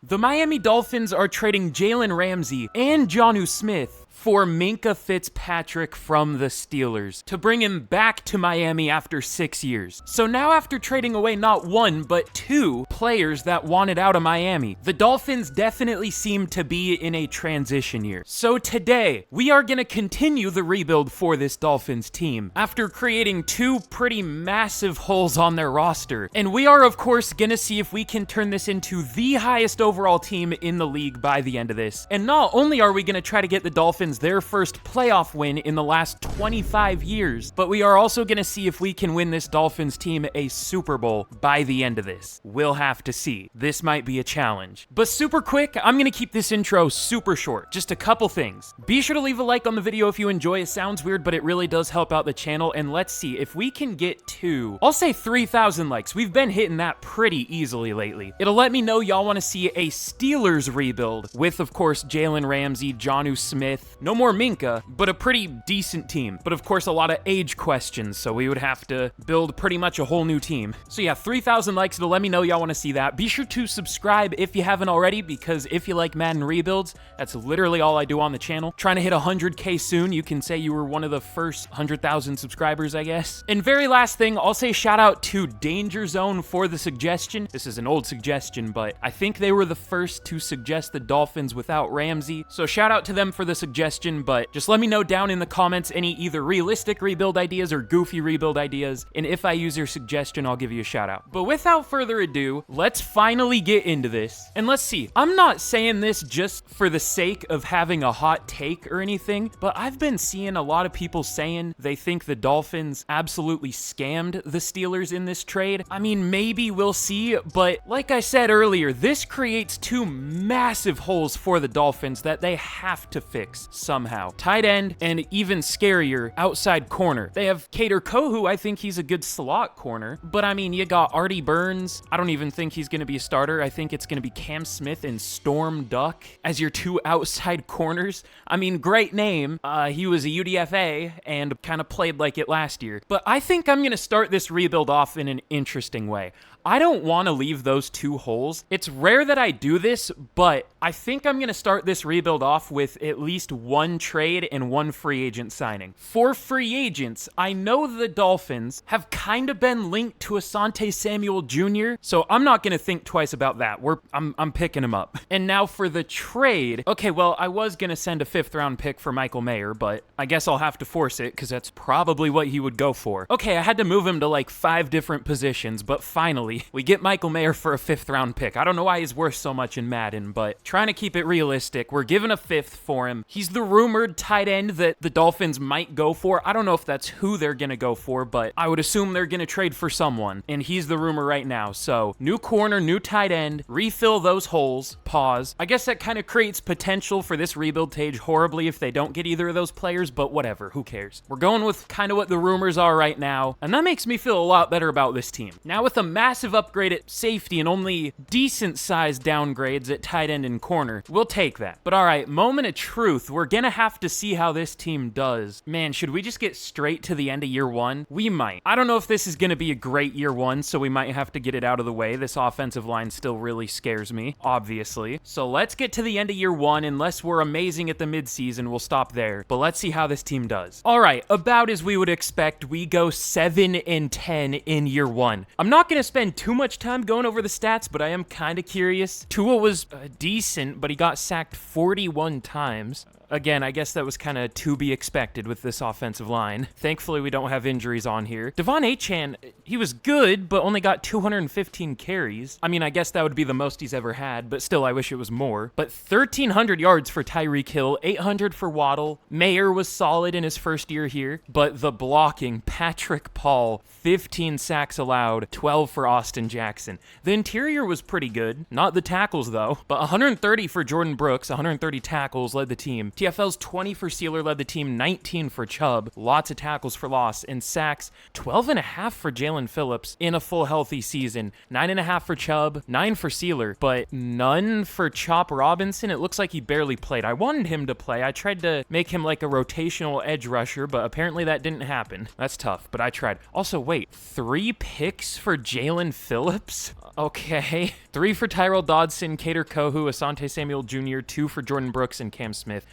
The Miami Dolphins are trading Jalen Ramsey and Jonnu Smith for MINKAH Fitzpatrick from the Steelers to bring him back to Miami after 6 years. So now after trading away not one, but two players that wanted out of Miami, the Dolphins definitely seem to be in a transition year. So today, we are going to continue the rebuild for this Dolphins team after creating two pretty massive holes on their roster. And we are, of course, going to see if we can turn this into the highest overall team in the league by the end of this. And not only are we going to try to get the Dolphins their first playoff win in the last 25 years, but we are also going to see if we can win this Dolphins team a Super Bowl by the end of this. We'll have to see. This might be a challenge. But super quick, I'm going to keep this intro super short. Just a couple things. Be sure to leave a like on the video if you enjoy. It sounds weird, but it really does help out the channel. And let's see if we can get to, I'll say 3,000 likes. We've been hitting that pretty easily lately. It'll let me know y'all want to see a Steelers rebuild with, of course, Jalen Ramsey, Jonnu Smith, no more Minkah, but a pretty decent team. But of course, a lot of age questions, so we would have to build pretty much a whole new team. So yeah, 3,000 likes, it'll let me know y'all want to see that. Be sure to subscribe if you haven't already, because if you like Madden rebuilds, that's literally all I do on the channel. Trying to hit 100K soon. You can say you were one of the first 100,000 subscribers, I guess. And very last thing, I'll say shout out to Danger Zone for the suggestion. This is an old suggestion, but I think they were the first to suggest the Dolphins without Ramsey. So shout out to them for the suggestion. But just let me know down in the comments any either realistic rebuild ideas or goofy rebuild ideas, and if I use your suggestion, I'll give you a shout out. But without further ado, let's finally get into this. And let's see, I'm not saying this just for the sake of having a hot take or anything, but I've been seeing a lot of people saying they think the Dolphins absolutely scammed the Steelers in this trade. I mean, maybe we'll see, but like I said earlier, this creates two massive holes for the Dolphins that they have to fix somehow. Tight end, and even scarier, outside corner. They have Kader Kohou. I think he's a good slot corner, but I mean, you got Artie Burns. I don't even think he's going to be a starter. I think it's going to be Cam Smith and Storm Duck as your two outside corners. I mean, great name. He was a UDFA and kind of played like it last year, but I think I'm going to start this rebuild off in an interesting way. I don't want to leave those two holes. It's rare that I do this, but I think I'm going to start this rebuild off with at least one trade and one free agent signing. For free agents, I know the Dolphins have kind of been linked to Asante Samuel Jr., so I'm not going to think twice about that. I'm picking him up. And now for the trade, okay, well, I was going to send a 5th round pick for Michael Mayer, but I guess I'll have to force it because that's probably what he would go for. Okay, I had to move him to like 5 different positions, but finally, we get Michael Mayer for a 5th round pick. I don't know why he's worth so much in Madden, but trying to keep it realistic, we're giving a 5th for him. He's the rumored tight end that the Dolphins might go for. I don't know if that's who they're going to go for, but I would assume they're going to trade for someone, and he's the rumor right now. So, new corner, new tight end, refill those holes, pause. I guess that kind of creates potential for this rebuild to age horribly if they don't get either of those players, but whatever, who cares? We're going with kind of what the rumors are right now, and that makes me feel a lot better about this team. Now with a massive upgrade at safety and only decent sized downgrades at tight end and corner, we'll take that. But all right, moment of truth, we're gonna have to see how this team does. Man, should we just get straight to the end of year one? We might. I don't know if this is gonna be a great year one, so we might have to get it out of the way. This offensive line still really scares me, obviously. So let's get to the end of year one. Unless we're amazing at the midseason, we'll stop there. But let's see how this team does. All right, about as we would expect, we go 7-10 in year one. I'm not gonna spend too much time going over the stats, but I am kind of curious. Tua was decent, but he got sacked 41 times. Again, I guess that was kind of to be expected with this offensive line. Thankfully, we don't have injuries on here. Devon Achane, he was good, but only got 215 carries. I mean, I guess that would be the most he's ever had, but still, I wish it was more. But 1,300 yards for Tyreek Hill, 800 for Waddle. Mayer was solid in his first year here, but the blocking, Patrick Paul, 15 sacks allowed, 12 for Austin Jackson. The interior was pretty good, not the tackles though, but 130 for Jordan Brooks, 130 tackles led the team. TFL's 20 for Sealer led the team, 19 for Chubb, lots of tackles for loss, and sacks, 12.5 for Jalen Phillips in a full healthy season, 9.5 for Chubb, 9 for Sealer, but none for Chop Robinson. It looks like he barely played. I wanted him to play. I tried to make him like a rotational edge rusher, but apparently that didn't happen. That's tough, but I tried. Also, wait, 3 picks for Jalen Phillips? Okay. 3 for Tyrell Dodson, Cater Kohu, Asante Samuel Jr., 2 for Jordan Brooks and Cam Smith.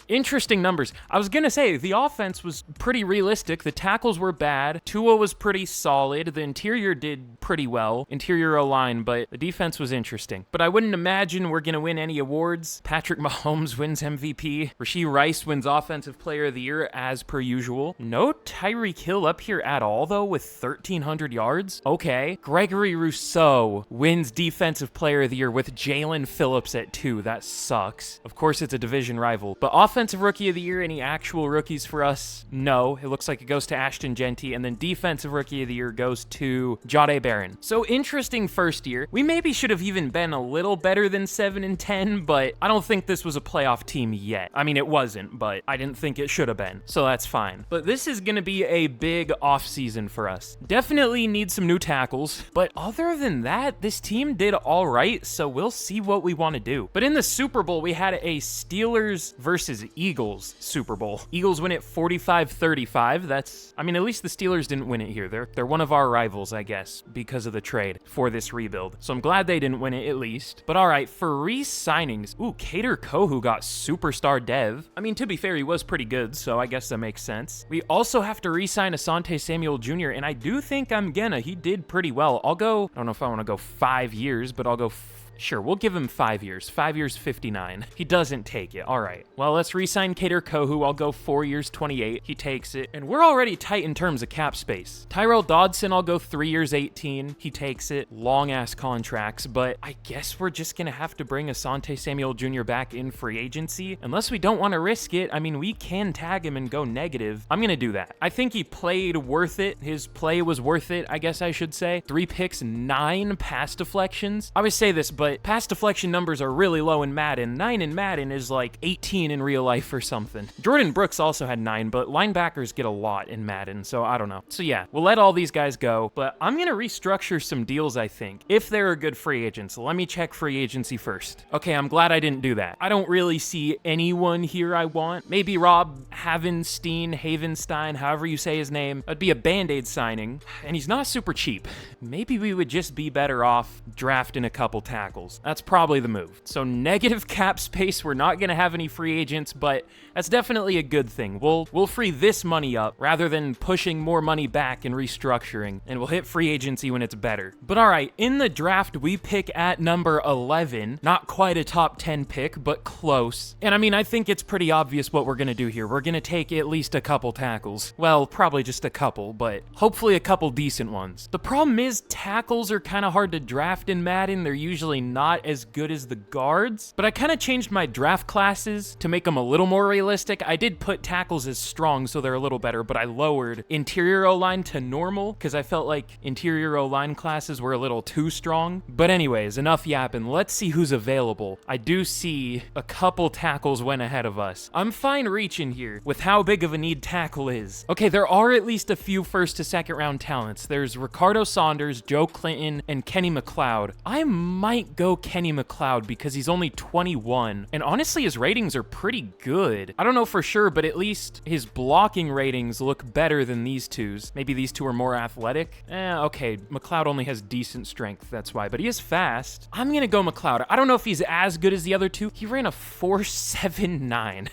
Interesting numbers. I was going to say, the offense was pretty realistic. The tackles were bad. Tua was pretty solid. The interior did pretty well. Interior O-line, but the defense was interesting. But I wouldn't imagine we're going to win any awards. Patrick Mahomes wins MVP. Rashee Rice wins Offensive Player of the Year, as per usual. No Tyreek Hill up here at all, though, with 1,300 yards. Okay. Gregory Rousseau wins Defensive Player of the Year with Jalen Phillips at 2. That sucks. Of course, it's a division rival. But Offensive Rookie of the Year, any actual rookies for us? No. It looks like it goes to Ashton Genty, and then Defensive Rookie of the Year goes to Jahdae Barron. So interesting first year. We maybe should have even been a little better than 7-10, but I don't think this was a playoff team yet. I mean, it wasn't, but I didn't think it should have been, so that's fine. But this is going to be a big offseason for us. Definitely need some new tackles, but other than that, this team did all right, so we'll see what we want to do. But in the Super Bowl, we had a Steelers versus Eagles Super Bowl. Eagles win it 45-35. That's, I mean, at least the Steelers didn't win it here. They're one of our rivals, I guess, because of the trade for this rebuild. So I'm glad they didn't win it at least. But all right, for re-signings, ooh, Cater Kohu got superstar dev. I mean, to be fair, he was pretty good, so I guess that makes sense. We also have to re-sign Asante Samuel Jr., and I do think I'm gonna. He did pretty well. I'll go, I don't know if I want to go 5 years, but I'll go sure, we'll give him 5 years. 5 years, 59. He doesn't take it. All right. Well, let's re-sign Cater Kohu. I'll go 4 years, 28. He takes it. And we're already tight in terms of cap space. Tyrell Dodson, I'll go 3 years, 18. He takes it. Long-ass contracts, but I guess we're just going to have to bring Asante Samuel Jr. back in free agency. Unless we don't want to risk it. I mean, we can tag him and go negative. I'm going to do that. I think he played worth it. His play was worth it, I guess I should say. 3 picks, 9 pass deflections. I always say this, but pass deflection numbers are really low in Madden. 9 in Madden is like 18 in real life or something. Jordan Brooks also had 9, but linebackers get a lot in Madden, so I don't know. So yeah, we'll let all these guys go, but I'm going to restructure some deals, I think, if they're a good free agent. So let me check free agency first. Okay, I'm glad I didn't do that. I don't really see anyone here I want. Maybe Rob Havenstein, however you say his name. That'd be a Band-Aid signing, and he's not super cheap. Maybe we would just be better off drafting a couple tackles. That's probably the move. So negative cap space, we're not going to have any free agents, but that's definitely a good thing. We'll free this money up rather than pushing more money back and restructuring, and we'll hit free agency when it's better. But all right, in the draft, we pick at number 11. Not quite a top 10 pick, but close. And I mean, I think it's pretty obvious what we're going to do here. We're going to take at least a couple tackles. Well, probably just a couple, but hopefully a couple decent ones. The problem is tackles are kind of hard to draft in Madden. They're usually not as good as the guards, but I kind of changed my draft classes to make them a little more realistic. I did put tackles as strong, so they're a little better, but I lowered interior O-line to normal because I felt like interior O-line classes were a little too strong. But anyways, enough yapping. Let's see who's available. I do see a couple tackles went ahead of us. I'm fine reaching here with how big of a need tackle is. Okay, there are at least a few first to second round talents. There's Ricardo Saunders, Joe Clinton, and Kenny McLeod. I might go Kenny McLeod because he's only 21, and honestly his ratings are pretty good. I don't know for sure, but at least his blocking ratings look better than these two's. Maybe these two are more athletic. Okay, McLeod only has decent strength, that's why, but he is fast. I'm gonna go McLeod. I don't know if he's as good as the other two. He ran a 4.79.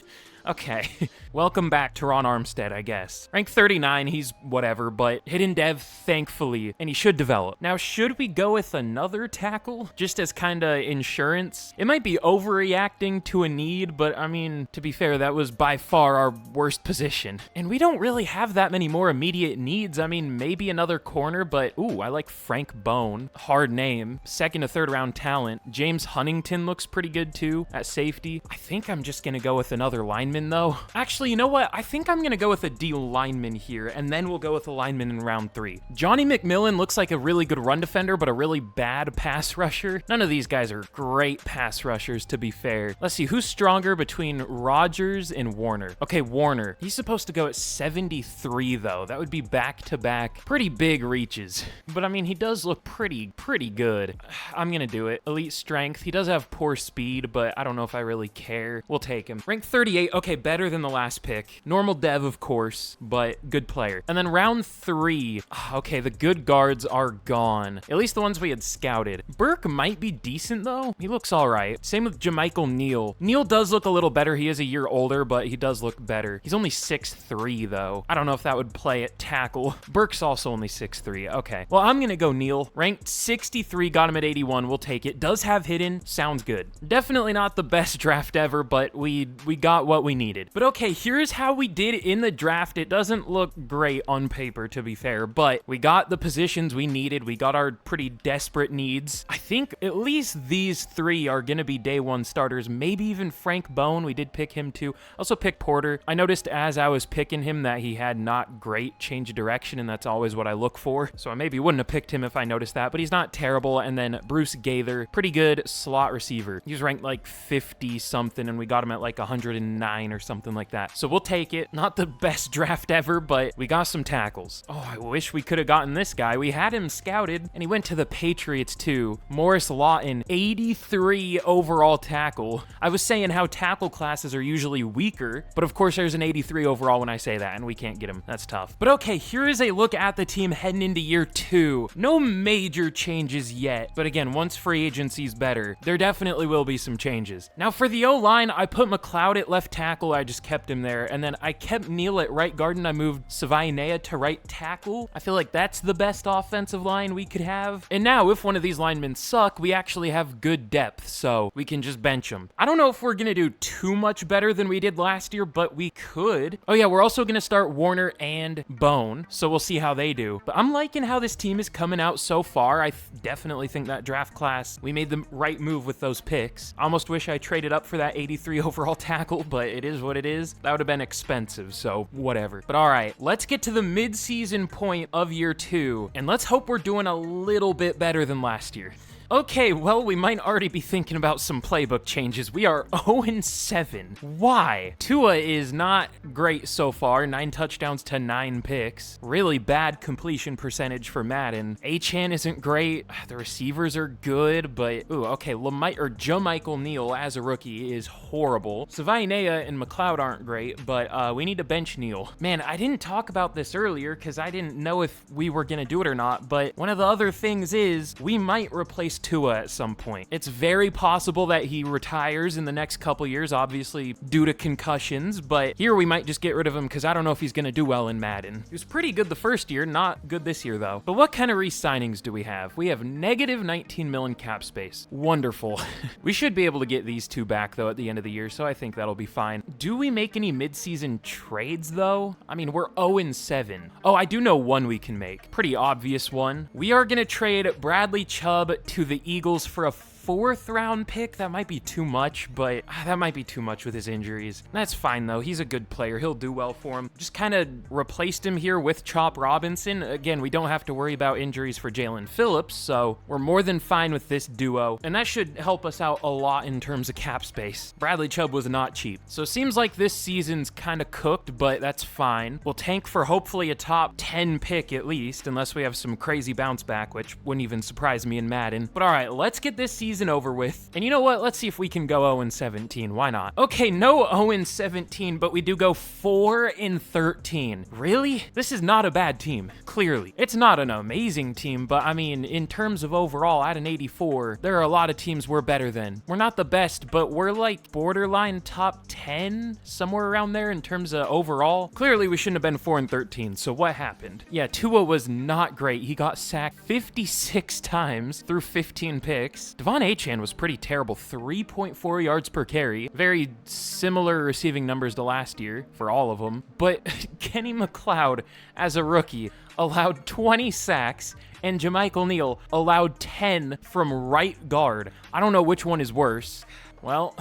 Okay, welcome back to Ron Armstead, I guess. Rank 39, he's whatever, but hidden dev, thankfully, and he should develop. Now, should we go with another tackle, just as kinda insurance? It might be overreacting to a need, but I mean, to be fair, that was by far our worst position. And we don't really have that many more immediate needs. I mean, maybe another corner, but ooh, I like Frank Bone. Hard name. Second to third round talent. James Huntington looks pretty good too at safety. I think I'm just gonna go with another lineman though. Actually, Actually, you know what? I think I'm gonna go with a D lineman here, and then we'll go with a lineman in round 3. Johnny McMillan looks like a really good run defender, but a really bad pass rusher. None of these guys are great pass rushers, to be fair. Let's see, who's stronger between Rodgers and Warner? Okay, Warner. He's supposed to go at 73, though. That would be back-to-back. Pretty big reaches. But, I mean, he does look pretty good. I'm gonna do it. Elite strength. He does have poor speed, but I don't know if I really care. We'll take him. Rank 38. Okay, better than the last pick. Normal dev, of course, but good player. And then round 3. Okay, the good guards are gone. At least the ones we had scouted. Burke might be decent, though. He looks all right. Same with Jamichael Neal. Neal does look a little better. He is a year older, but he does look better. He's only 6'3", though. I don't know if that would play at tackle. Burke's also only 6'3". Okay. Well, I'm gonna go Neal. Ranked 63, got him at 81. We'll take it. Does have hidden. Sounds good. Definitely not the best draft ever, but we got what we needed. But okay, here's how we did in the draft. It doesn't look great on paper, to be fair, but we got the positions we needed. We got our pretty desperate needs. I think at least these 3 are gonna be day 1 starters. Maybe even Frank Bone. We did pick him too. Also picked Porter. I noticed as I was picking him that he had not great change of direction, and that's always what I look for. So I maybe wouldn't have picked him if I noticed that, but he's not terrible. And then Bruce Gaither, pretty good slot receiver. He's ranked like 50 something, and we got him at like 109 or something like that. So we'll take it. Not the best draft ever, but we got some tackles. Oh, I wish we could have gotten this guy. We had him scouted, and he went to the Patriots too. Morris Lawton, 83 overall tackle. I was saying how tackle classes are usually weaker, but of course there's an 83 overall when I say that, and we can't get him. That's tough. But okay, here is a look at the team heading into year 2. No major changes yet, but again, once free agency's better, there definitely will be some changes. Now for the O-line, I put McLeod at left tackle. I just kept him there, and then I kept Neal at right guard, and I moved Savainea to right tackle. I feel like that's the best offensive line we could have. And now, if one of these linemen suck, we actually have good depth, so we can just bench them. I don't know if we're gonna do too much better than we did last year, but we could. Oh yeah, we're also gonna start Warner and Bone, so we'll see how they do. But I'm liking how this team is coming out so far. I definitely think that draft class, we made the right move with those picks. I almost wish I traded up for that 83 overall tackle, but it is what it is. That would have been expensive, so whatever. But all right, let's get to the mid-season point of year 2, and let's hope we're doing a little bit better than last year. Okay, well, we might already be thinking about some playbook changes. We are 0-7. Why? Tua is not great so far. 9 touchdowns to 9 picks. Really bad completion percentage for Madden. Achane isn't great. The receivers are good, but ooh, okay, Jamichael Neal as a rookie is horrible. Savainea and McLeod aren't great, but we need to bench Neal. Man, I didn't talk about this earlier because I didn't know if we were gonna do it or not, but one of the other things is we might replace Tua at some point. It's very possible that he retires in the next couple years, obviously due to concussions, but here we might just get rid of him because I don't know if he's going to do well in Madden. He was pretty good the first year, not good this year though. But what kind of re-signings do we have? We have negative 19 million cap space. Wonderful. We should be able to get these 2 back though at the end of the year, so I think that'll be fine. Do we make any mid-season trades though? I mean, we're 0-7. Oh, I do know one we can make. Pretty obvious one. We are going to trade Bradley Chubb to the Eagles for a 4th round pick. That might be too much, but that might be too much with his injuries. That's fine though. He's a good player. He'll do well for him. Just kind of replaced him here with Chop Robinson. Again, we don't have to worry about injuries for Jalen Phillips, so we're more than fine with this duo, and that should help us out a lot in terms of cap space. Bradley Chubb was not cheap, so it seems like this season's kind of cooked, but that's fine. We'll tank for hopefully a top 10 pick at least, unless we have some crazy bounce back, which wouldn't even surprise me in Madden. But all right, let's get this season over with. And you know what? Let's see if we can go 0-17. Why not? Okay, no 0-17, but we do go 4-13. Really? This is not a bad team. Clearly. It's not an amazing team, but I mean, in terms of overall, at an 84, there are a lot of teams we're better than. We're not the best, but we're like borderline top 10, somewhere around there in terms of overall. Clearly, we shouldn't have been 4-13, so what happened? Yeah, Tua was not great. He got sacked 56 times through 15 picks. Devon Achane was pretty terrible, 3.4 yards per carry. Very similar receiving numbers to last year for all of them. But Kenny McLeod, as a rookie, allowed 20 sacks, and Jamichael Neal allowed 10 from right guard. I don't know which one is worse. Well,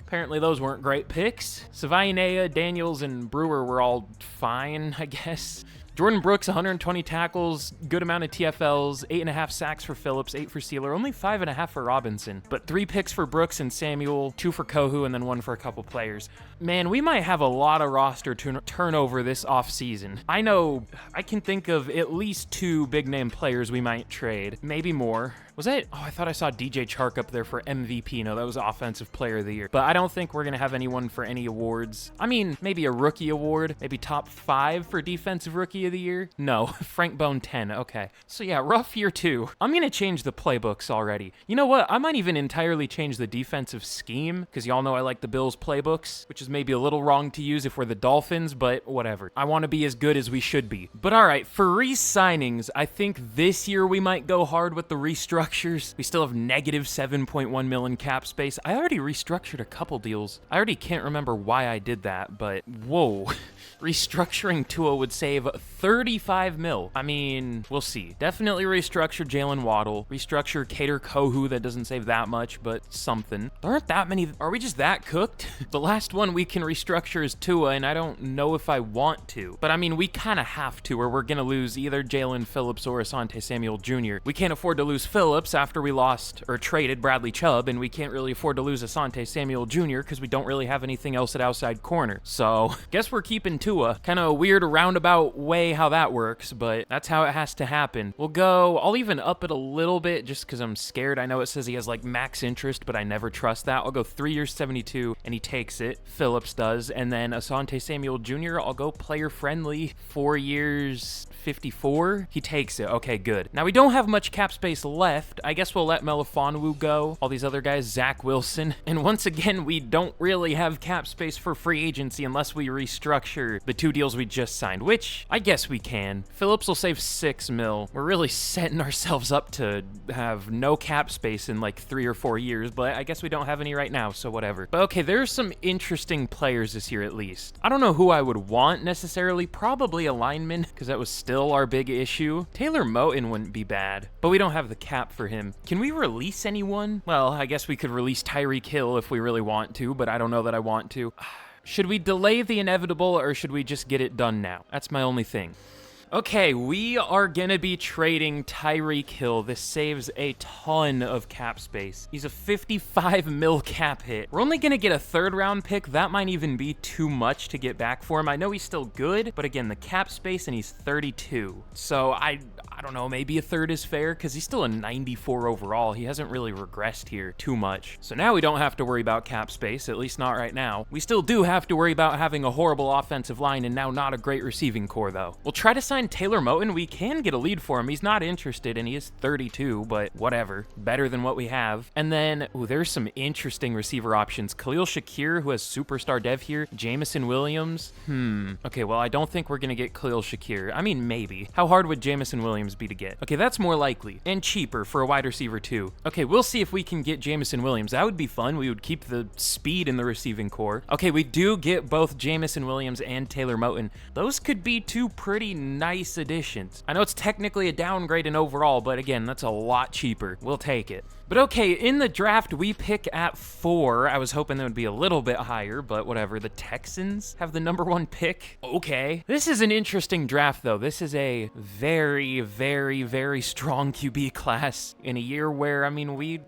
Apparently those weren't great picks. Savaiinea, Daniels, and Brewer were all fine, I guess. Jordan Brooks, 120 tackles, good amount of TFLs, 8.5 sacks for Phillips, 8 for Sealer, only 5.5 for Robinson. But 3 picks for Brooks and Samuel, 2 for Kohu, and then 1 for a couple players. Man, we might have a lot of roster turnover this offseason. I know I can think of at least 2 big-name players we might trade, maybe more. Was that? Oh, I thought I saw DJ Chark up there for MVP. No, that was Offensive Player of the Year. But I don't think we're going to have anyone for any awards. I mean, maybe a rookie award, maybe top 5 for Defensive Rookie of the Year. No, Frank Bone 10. Okay. So yeah, rough year 2. I'm going to change the playbooks already. You know what? I might even entirely change the defensive scheme because y'all know I like the Bills playbooks, which is maybe a little wrong to use if we're the Dolphins, but whatever. I want to be as good as we should be. But all right, for re-signings, I think this year we might go hard with the restructures. We still have negative 7.1 mil in cap space. I already restructured a couple deals. I already can't remember why I did that, but whoa. Restructuring Tua would save 35 mil. I mean, we'll see. Definitely restructure Jalen Waddle. Restructure Cater Kohu. That doesn't save that much, but something. There aren't that many. Are we just that cooked? The last one we can restructure is Tua, and I don't know if I want to. But I mean, we kind of have to, or we're going to lose either Jalen Phillips or Asante Samuel Jr. We can't afford to lose Phillips after we lost or traded Bradley Chubb, and we can't really afford to lose Asante Samuel Jr. because we don't really have anything else at outside corner. So, guess we're keeping Tua. Kind of a weird roundabout way how that works, but that's how it has to happen. We'll go, I'll even up it a little bit just because I'm scared. I know it says he has like max interest, but I never trust that. I'll go 3 years 72, and he takes it. Phillips does. And then Asante Samuel Jr., I'll go player friendly, 4 years 54. He takes it. Okay, good. Now we don't have much cap space left. I guess we'll let Melifonwu go. All these other guys, Zach Wilson. And once again, we don't really have cap space for free agency unless we restructure the 2 deals we just signed, which I guess we can. Phillips will save 6 mil. We're really setting ourselves up to have no cap space in like 3 or 4 years, but I guess we don't have any right now, so whatever. But okay, there's some interesting players this year at least. I don't know who I would want necessarily. Probably a lineman, because that was still our big issue. Taylor Moton wouldn't be bad, but we don't have the cap for him. Can we release anyone? Well, I guess we could release Tyreek Hill if we really want to, but I don't know that I want to. Should we delay the inevitable, or should we just get it done now? That's my only thing. Okay, we are gonna be trading Tyreek Hill. This saves a ton of cap space. He's a 55 mil cap hit. We're only gonna get a 3rd round pick. That might even be too much to get back for him. I know he's still good, but again, the cap space, and he's 32. So I don't know, maybe a 3rd is fair because he's still a 94 overall. He hasn't really regressed here too much. So now we don't have to worry about cap space, at least not right now. We still do have to worry about having a horrible offensive line and now not a great receiving core though. We'll try to sign Taylor Moton. We can get a lead for him. He's not interested and he is 32, but whatever. Better than what we have. And then, there's some interesting receiver options. Khalil Shakir, who has superstar dev here. Jameson Williams. Okay, well, I don't think we're going to get Khalil Shakir. I mean, maybe. How hard would Jameson Williams be to get? Okay, that's more likely. And cheaper for a wide receiver too. Okay, we'll see if we can get Jameson Williams. That would be fun. We would keep the speed in the receiving core. Okay, we do get both Jameson Williams and Taylor Moton. Those could be 2 pretty nice additions. I know it's technically a downgrade in overall, but again, that's a lot cheaper. We'll take it. But okay, in the draft, we pick at 4. I was hoping that would be a little bit higher, but whatever. The Texans have the number 1 pick. Okay. This is an interesting draft, though. This is a very, very, very strong QB class in a year where, I mean, we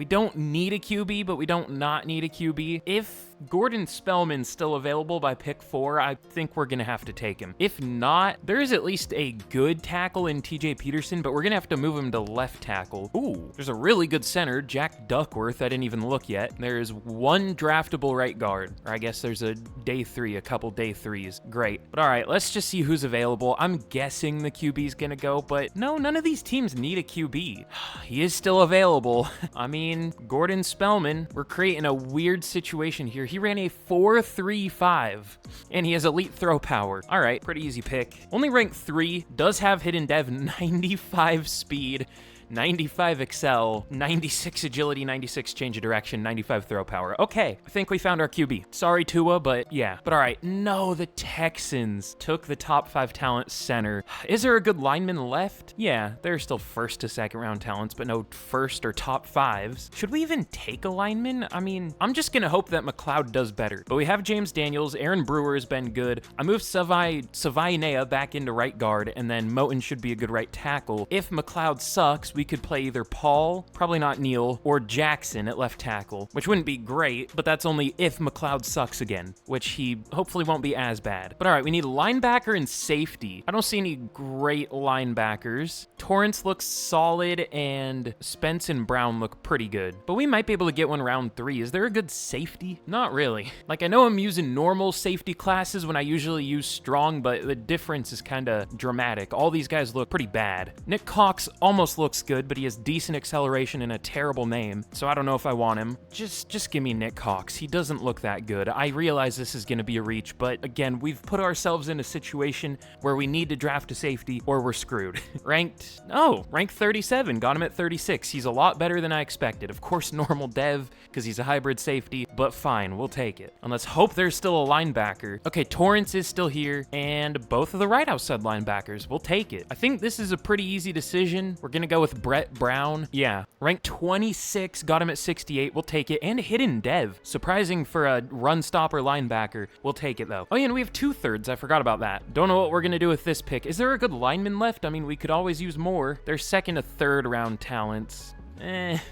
don't need a QB, but we don't not need a QB. If Gordon Spellman's still available by pick 4, I think we're going to have to take him. If not, there is at least a good tackle in TJ Peterson, but we're going to have to move him to left tackle. Ooh, there's a really good center, Jack Duckworth. I didn't even look yet. There's 1 draftable right guard, or I guess there's a day 3, a couple day 3s. Great. But all right, let's just see who's available. I'm guessing the QB's going to go, but no, none of these teams need a QB. He is still available. I mean, Gordon Spellman, we're creating a weird situation here. He ran a 4.35, and he has elite throw power. All right, pretty easy pick. Only ranked 3, does have hidden dev, 95 speed, 95 excel, 96 agility, 96 change of direction, 95 throw power. Okay, I think we found our QB. Sorry, Tua, but yeah. But all right, no, the Texans took the top 5 talent center. Is there a good lineman left? Yeah, there are still first to second round talents, but no first or top 5s. Should we even take a lineman? I mean, I'm just gonna hope that McLeod does better. But we have James Daniels, Aaron Brewer has been good. I moved Savainea back into right guard, and then Moton should be a good right tackle. If McLeod sucks, we could play either Paul, probably not Neal, or Jackson at left tackle, which wouldn't be great, but that's only if McLeod sucks again, which he hopefully won't be as bad. But all right, we need a linebacker and safety. I don't see any great linebackers. Torrance looks solid, and Spence and Brown look pretty good, but we might be able to get one round 3. Is there a good safety? Not really. Like, I know I'm using normal safety classes when I usually use strong, but the difference is kind of dramatic. All these guys look pretty bad. Nick Cox almost looks good, but he has decent acceleration and a terrible name, so I don't know if I want him. Just give me Nick Cox. He doesn't look that good. I realize this is going to be a reach, but again, we've put ourselves in a situation where we need to draft a safety or we're screwed. Ranked 37. Got him at 36. He's a lot better than I expected. Of course, normal dev, because he's a hybrid safety, but fine, we'll take it. And let's hope there's still a linebacker. Okay, Torrance is still here, and both of the right outside linebackers. We'll take it. I think this is a pretty easy decision. We're going to go with Brett Brown. Yeah, ranked 26, got him at 68. We'll take it. And hidden dev. Surprising for a run stopper linebacker. We'll take it, though. Oh, yeah, and we have 2/3. I forgot about that. Don't know what we're going to do with this pick. Is there a good lineman left? I mean, we could always use more. They're second to third round talents.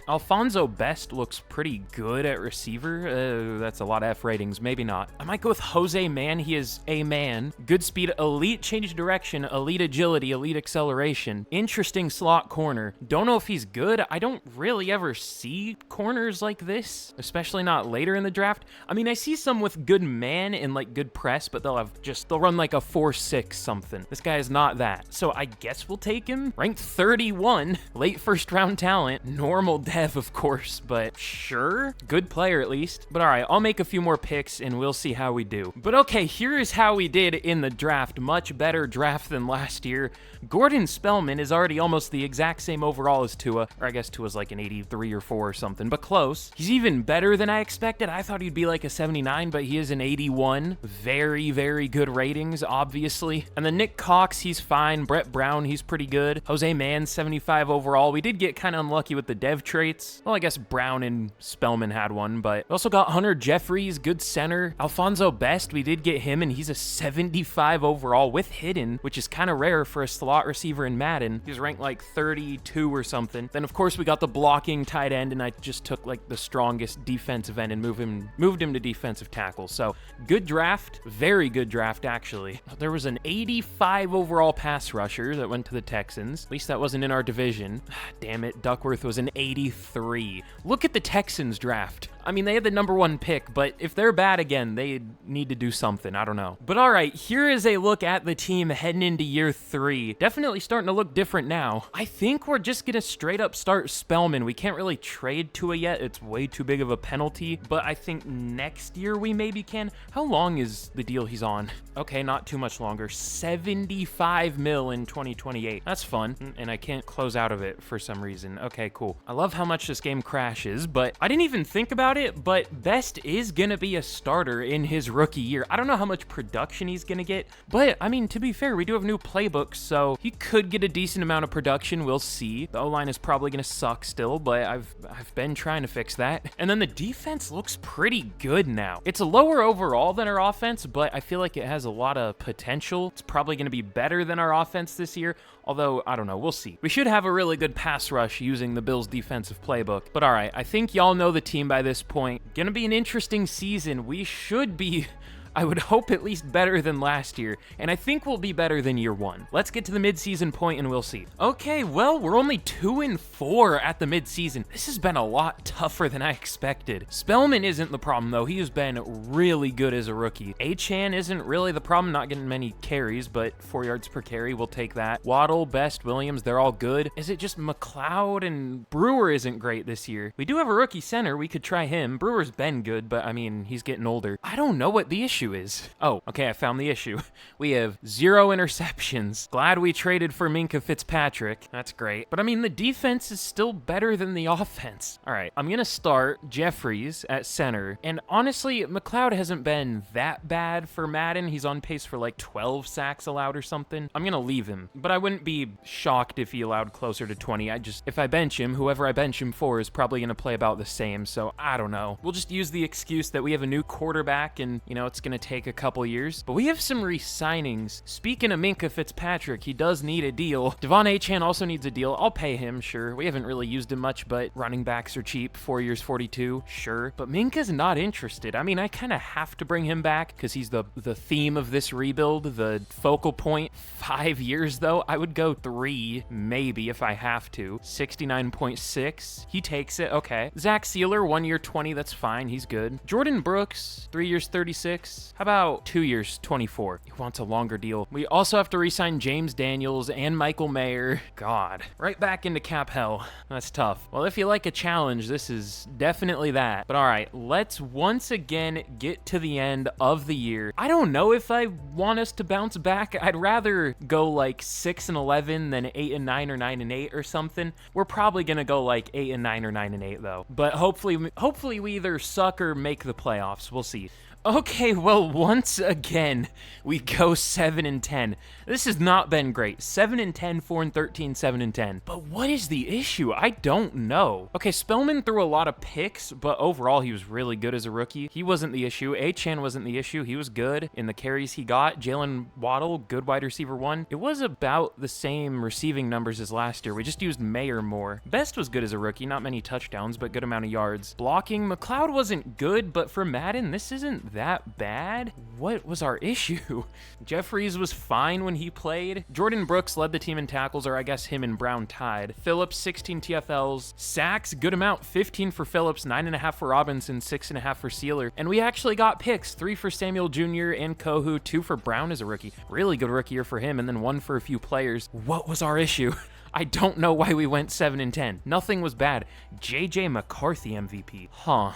Alfonso Best looks pretty good at receiver. That's a lot of F ratings. Maybe not. I might go with Jose Man. He is a man. Good speed, elite change direction, elite agility, elite acceleration. Interesting slot corner. Don't know if he's good. I don't really ever see corners like this, especially not later in the draft. I mean, I see some with good man and like good press, but they'll run like a 4.6 something. This guy is not that. So I guess we'll take him. Ranked 31, late first round talent. Normal dev, of course, but sure. Good player, at least. But all right, I'll make a few more picks, and we'll see how we do. But okay, here is how we did in the draft. Much better draft than last year. Gordon Spellman is already almost the exact same overall as Tua, or I guess Tua's like an 83 or 4 or something, but close. He's even better than I expected. I thought he'd be like a 79, but he is an 81. Very, very good ratings, obviously. And then Nick Cox, he's fine. Brett Brown, he's pretty good. Jose Mann, 75 overall. We did get kind of unlucky with the dev traits. Well, I guess Brown and Spellman had one, but we also got Hunter Jeffries, good center. Alfonso Best, we did get him, and he's a 75 overall with hidden, which is kind of rare for a slot receiver in Madden. He was ranked like 32 or something. Then, of course, we got the blocking tight end, and I just took like the strongest defensive end and moved him to defensive tackle. So, good draft. Very good draft, actually. There was an 85 overall pass rusher that went to the Texans. At least that wasn't in our division. Damn it, Duckworth was an 83. Look at the Texans draft. I mean, they had the #1 pick, but if they're bad again, they need to do something. I don't know. But all right, here is a look at the team heading into year 3. Definitely starting to look different now. I think we're just going to straight up start Spellman. We can't really trade Tua yet. It's way too big of a penalty, but I think next year we maybe can. How long is the deal he's on? Okay, not too much longer. 75 mil in 2028. That's fun, and I can't close out of it for some reason. Okay, cool. I love how much this game crashes, but I didn't even think about it, but Best is gonna be a starter in his rookie year. I don't know how much production he's gonna get, but I mean, to be fair, we do have new playbooks, so he could get a decent amount of production. We'll see. The O-line is probably gonna suck still, but I've been trying to fix that. And then the defense looks pretty good now. It's a lower overall than our offense, but I feel like it has a lot of potential. It's probably gonna be better than our offense this year, although I don't know, we'll see. We should have a really good pass rush using the Bills defensive playbook. But all right, I think y'all know the team by this point. Gonna be an interesting season. We should be, I would hope, at least better than last year, and I think we'll be better than year 1. Let's get to the midseason point and we'll see. Okay, well, we're only 2-4 at the midseason. This has been a lot tougher than I expected. Spellman isn't the problem, though. He has been really good as a rookie. Achane isn't really the problem, not getting many carries, but 4 yards per carry, we'll take that. Waddle, Best, Williams, they're all good. Is it just McLeod and Brewer isn't great this year? We do have a rookie center. We could try him. Brewer's been good, but I mean, he's getting older. I don't know what the issue issue is. Oh, okay, I found the issue. We have 0 interceptions. Glad we traded for MINKAH FITZPATRIck. That's great. But I mean, the defense is still better than the offense. All right, I'm gonna start Jeffries at center. And honestly, McLeod hasn't been that bad for Madden. He's on pace for like 12 sacks allowed or something. I'm gonna leave him, but I wouldn't be shocked if he allowed closer to 20. If I bench him, whoever I bench him for is probably gonna play about the same, so I don't know. We'll just use the excuse that we have a new quarterback and, you know, it's gonna take a couple years. But we have some re-signings. Speaking of MINKAH FITZPATRIck, he does need a deal. Devon Achane also needs a deal. I'll pay him, sure. We haven't really used him much, but running backs are cheap. 4 years, 42, sure. But Minkah's not interested. I mean, I kind of have to bring him back because he's the theme of this rebuild, the focal point. 5 years, though, I would go 3, maybe, if I have to. 69.6. He takes it. Okay. Zach Sealer, 1 year, 20. That's fine. He's good. Jordan Brooks, 3 years, 36. How about 2 years, 24? He wants a longer deal. We also have to re-sign James Daniels and Michael Mayer. God. Right back into cap hell. That's tough. Well, if you like a challenge, this is definitely that. But all right, let's once again get to the end of the year. I don't know if I want us to bounce back. I'd rather go like 6-11 than 8-9 or 9-8 or something. We're probably gonna go like 8-9 or 9-8 though. But hopefully we either suck or make the playoffs. We'll see. Okay, well, once again, we go 7-10. This has not been great. 7-10, 4-13, 7-10. But what is the issue? I don't know. Okay, Spellman threw a lot of picks, but overall, he was really good as a rookie. He wasn't the issue. Achane wasn't the issue. He was good in the carries he got. Jalen Waddle, good wide receiver 1. It was about the same receiving numbers as last year. We just used Mayer more. Best was good as a rookie. Not many touchdowns, but good amount of yards. Blocking, McLeod wasn't good, but for Madden, this isn't that bad. What was our issue? Jeffries was fine when he played. Jordan Brooks led the team in tackles, or I guess him and Brown tied. Phillips, 16 TFLs. Sacks, good amount. 15 for Phillips, 9.5 for Robinson, 6.5 for Sealer. And we actually got picks. 3 for Samuel Jr. and Kohu, 2 for Brown as a rookie. Really good rookie year for him, and then 1 for a few players. What was our issue? I don't know why we went 7-10. Nothing was bad. JJ McCarthy MVP. Huh.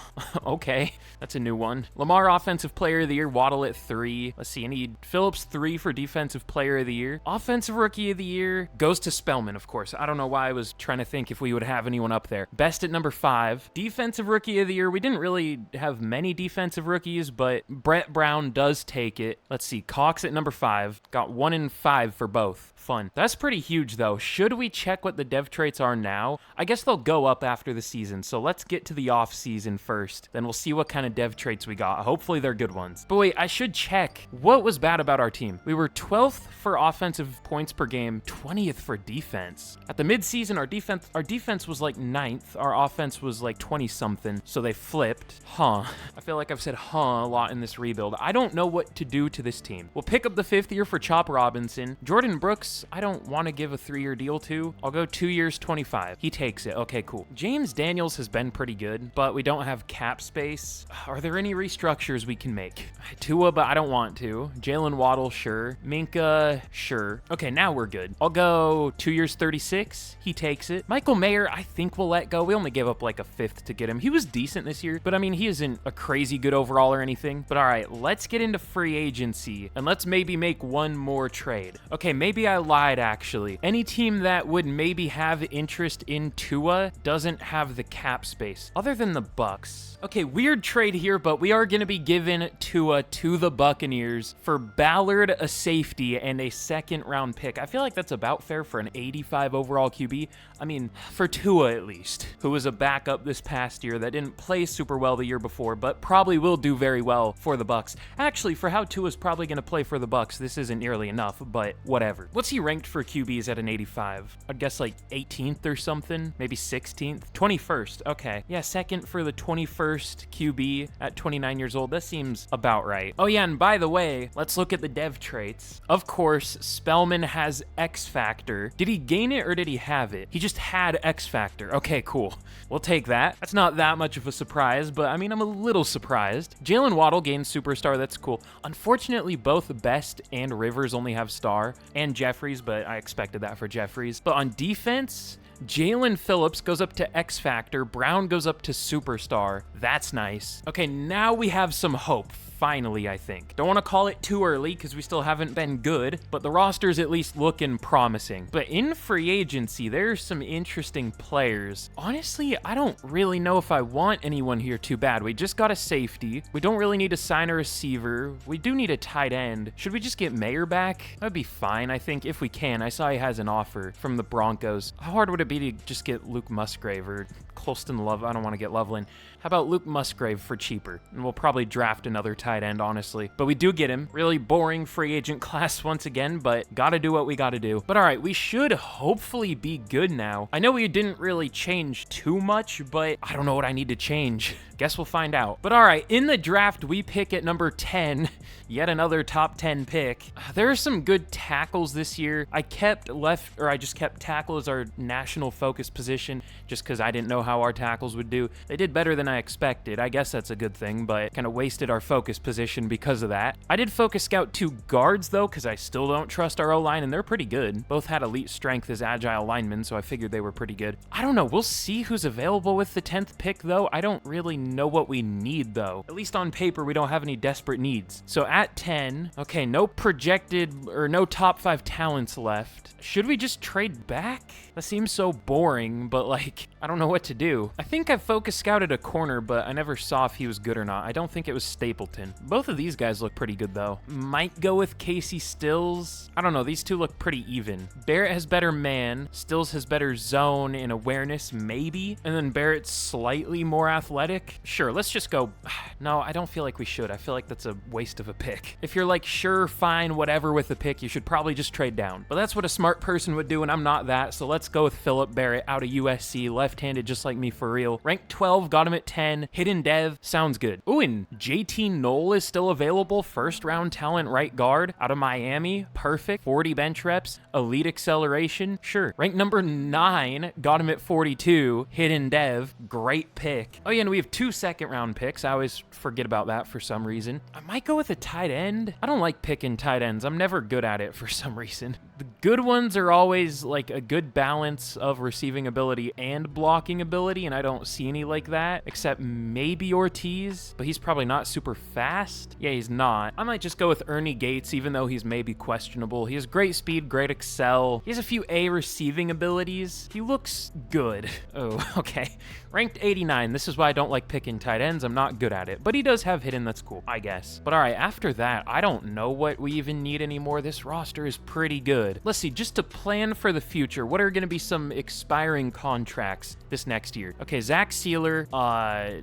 Okay. That's a new one. Lamar Offensive Player of the Year. Waddle at 3. Let's see. I need Phillips 3 for Defensive Player of the Year. Offensive Rookie of the Year goes to Spellman, of course. I don't know why I was trying to think if we would have anyone up there. Best at number 5. Defensive Rookie of the Year. We didn't really have many defensive rookies, but Brett Brown does take it. Let's see. Cox at number 5. Got 1 and 5 for both. Fun. That's pretty huge, though. Should we check what the dev traits are now? I guess they'll go up after the season, so let's get to the off-season first. Then we'll see what kind of dev traits we got. Hopefully they're good ones. But wait, I should check. What was bad about our team? We were 12th for offensive points per game, 20th for defense. At the midseason, our defense was like 9th. Our offense was like 20-something, so they flipped. Huh. I feel like I've said huh a lot in this rebuild. I don't know what to do to this team. We'll pick up the 5th year for Chop Robinson. Jordan Brooks, I don't want to give a 3-year deal to. I'll go 2 years, 25. He takes it. Okay, cool. James Daniels has been pretty good, but we don't have cap space. Are there any restructures we can make? Tua, but I don't want to. Jalen Waddle, sure. Minkah, sure. Okay, now we're good. I'll go 2 years, 36. He takes it. Michael Mayer, I think we'll let go. We only gave up like a 5th to get him. He was decent this year, but I mean, he isn't a crazy good overall or anything. But all right, let's get into free agency and let's maybe make one more trade. Okay, maybe I lied actually. Any team that would maybe have interest in Tua doesn't have the cap space other than the Bucks. Okay, weird trade here, but we are going to be giving Tua to the Buccaneers for Ballard, a safety, and a 2nd round pick. I feel like that's about fair for an 85 overall QB. I mean, for Tua at least, who was a backup this past year that didn't play super well the year before, but probably will do very well for the Bucks. Actually, for how Tua's probably going to play for the Bucks, this isn't nearly enough, but whatever. What's he ranked for QBs at an 85? I'd guess like 18th or something, maybe 16th, 21st. Okay, yeah, 2nd for the 21st QB at 29 years old. That seems about right. Oh yeah, and by the way, let's look at the dev traits. Of course, Spellman has X Factor. Did he gain it or did he have it? He just had X Factor. Okay, cool. We'll take that. That's not that much of a surprise, but I mean, I'm a little surprised. Jalen Waddle gained Superstar. That's cool. Unfortunately, both Best and Rivers only have Star, and Jeffries, but I expected that for Jeffries. But on defense, Jalen Phillips goes up to X Factor. Brown goes up to Superstar. That's nice. Okay, now we have some hope. Finally, I think. Don't want to call it too early because we still haven't been good, but the roster's at least looking promising. But in free agency, there's some interesting players. Honestly, I don't really know if I want anyone here too bad. We just got a safety. We don't really need to sign a receiver. We do need a tight end. Should we just get Mayer back? That'd be fine, I think, if we can. I saw he has an offer from the Broncos. How hard would it be to just get Luke Musgrave or Colston Love? I don't want to get Loveland. How about Luke Musgrave for cheaper? And we'll probably draft another tight end, honestly. But we do get him. Really boring free agent class once again, but gotta do what we gotta do. But all right, we should hopefully be good now. I know we didn't really change too much, but I don't know what I need to change. Guess we'll find out. But all right, in the draft, we pick at number 10, yet another top 10 pick. There are some good tackles this year. I just kept tackle as our national focus position just because I didn't know how our tackles would do. They did better than I expected. I guess that's a good thing, but kind of wasted our focus position because of that. I did focus scout 2 guards though, because I still don't trust our O-line, and they're pretty good. Both had elite strength as agile linemen, so I figured they were pretty good. I don't know. We'll see who's available with the 10th pick though. I don't really know what we need though. At least on paper, we don't have any desperate needs. So at 10, okay, no projected or no top 5 talents left. Should we just trade back? That seems so boring, but like, I don't know what to do. I think I focus scouted a corner, but I never saw if he was good or not. I don't think it was Stapleton. Both of these guys look pretty good though. Might go with Casey Stills. I don't know, these two look pretty even. Barrett has better man, Stills has better zone and awareness, maybe, and then Barrett's slightly more athletic. Sure, let's just go. No, I don't feel like we should. I feel like that's a waste of a pick. If you're like, sure, fine, whatever with the pick, you should probably just trade down. But that's what a smart person would do, and I'm not that, so let's go with Phillip Barrett out of USC, left-handed just like me for real. Ranked 12, got him at 10. Hidden dev, sounds good. Ooh, and JT Knoll is still available, first-round talent right guard out of Miami. Perfect. 40 bench reps, elite acceleration, sure. Ranked number 9, got him at 42. Hidden dev, great pick. Oh yeah, and we have 2 second-round picks. I always forget about that for some reason. I might go with a tight end. I don't like picking tight ends. I'm never good at it for some reason. The good ones are always like a good balance of receiving ability and blocking ability, and I don't see any like that, except maybe Ortiz, but he's probably not super fast. Yeah, he's not. I might just go with Ernie Gates, even though he's maybe questionable. He has great speed, great excel. He has a few A receiving abilities. He looks good. Oh, okay. Ranked 89. This is why I don't like picking tight ends. I'm not good at it, but he does have hidden. That's cool, I guess. But all right, after that, I don't know what we even need anymore. This roster is pretty good. Let's see, just to plan for the future, what are going to be some expiring contracts this next year? Okay, Zach Sealer,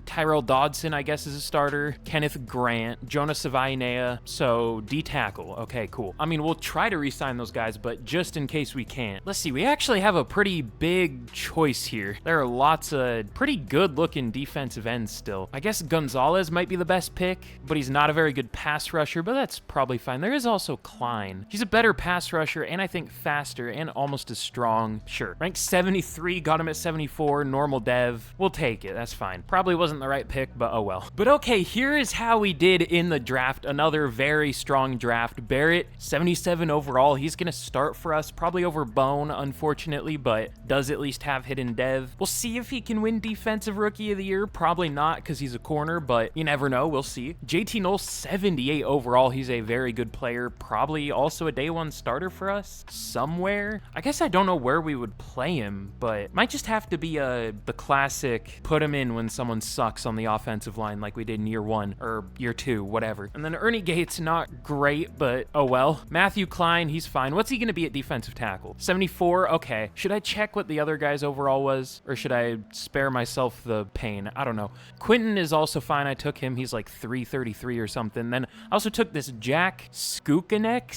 Tyrell Dodson, I guess, is a starter. Kenneth Grant, Jonah Savainea, so D-tackle. Okay, cool. I mean, we'll try to re-sign those guys, but just in case we can't. Let's see, we actually have a pretty big choice here. There are lots of pretty good-looking defensive ends still. I guess Gonzalez might be the best pick, but he's not a very good pass rusher, but that's probably fine. There is also Klein. He's a better pass rusher, and I think faster and almost as strong. Sure. Ranked 73, got him at 74, normal dev. We'll take it, that's fine. Probably wasn't the right pick, but oh well. But okay, here is how we did in the draft. Another very strong draft. Barrett, 77 overall. He's gonna start for us, probably over Bone, unfortunately, but does at least have hidden dev. We'll see if he can win Defensive Rookie of the Year. Probably not, because he's a corner, but you never know. We'll see. JT Knoll, 78 overall. He's a very good player. Probably also a day one starter for us somewhere. I guess I don't know where we would play him, but might just have to be the classic put him in when someone sucks on the offensive line like we did in year 1 or year 2, whatever. And then Ernie Gates, not great, but oh well. Matthew Klein, he's fine. What's he going to be at defensive tackle? 74? Okay. Should I check what the other guy's overall was, or should I spare myself the pain? I don't know. Quentin is also fine. I took him. He's like 333 or something. Then I also took this Jack Skukanek,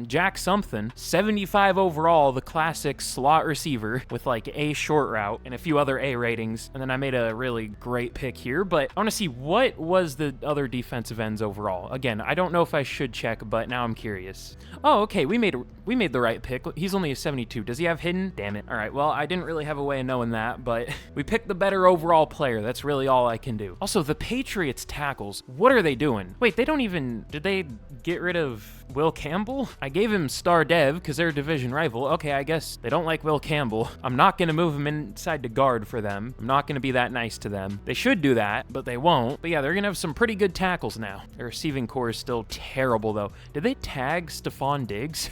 Jack something, 75 overall, the classic slot receiver with like A short route and a few other A ratings. And then I made a really great pick here, but I want to see what was the other defensive ends overall. Again, I don't know if I should check, but now I'm curious. Oh, okay, we made the right pick. He's only a 72. Does he have hidden? Damn it. All right, well, I didn't really have a way of knowing that, but we picked the better overall player. That's really all I can do. Also, the Patriots tackles, what are they doing? Wait, they don't even, did they get rid of Will Campbell? I gave him star dev because they're a division rival. Okay, I guess they don't like Will Campbell. I'm not going to move him inside to guard for them. I'm not going to be that nice to them. They should do that, but they won't. But yeah, they're going to have some pretty good tackles now. Their receiving core is still terrible, though. Did they tag Stephon Diggs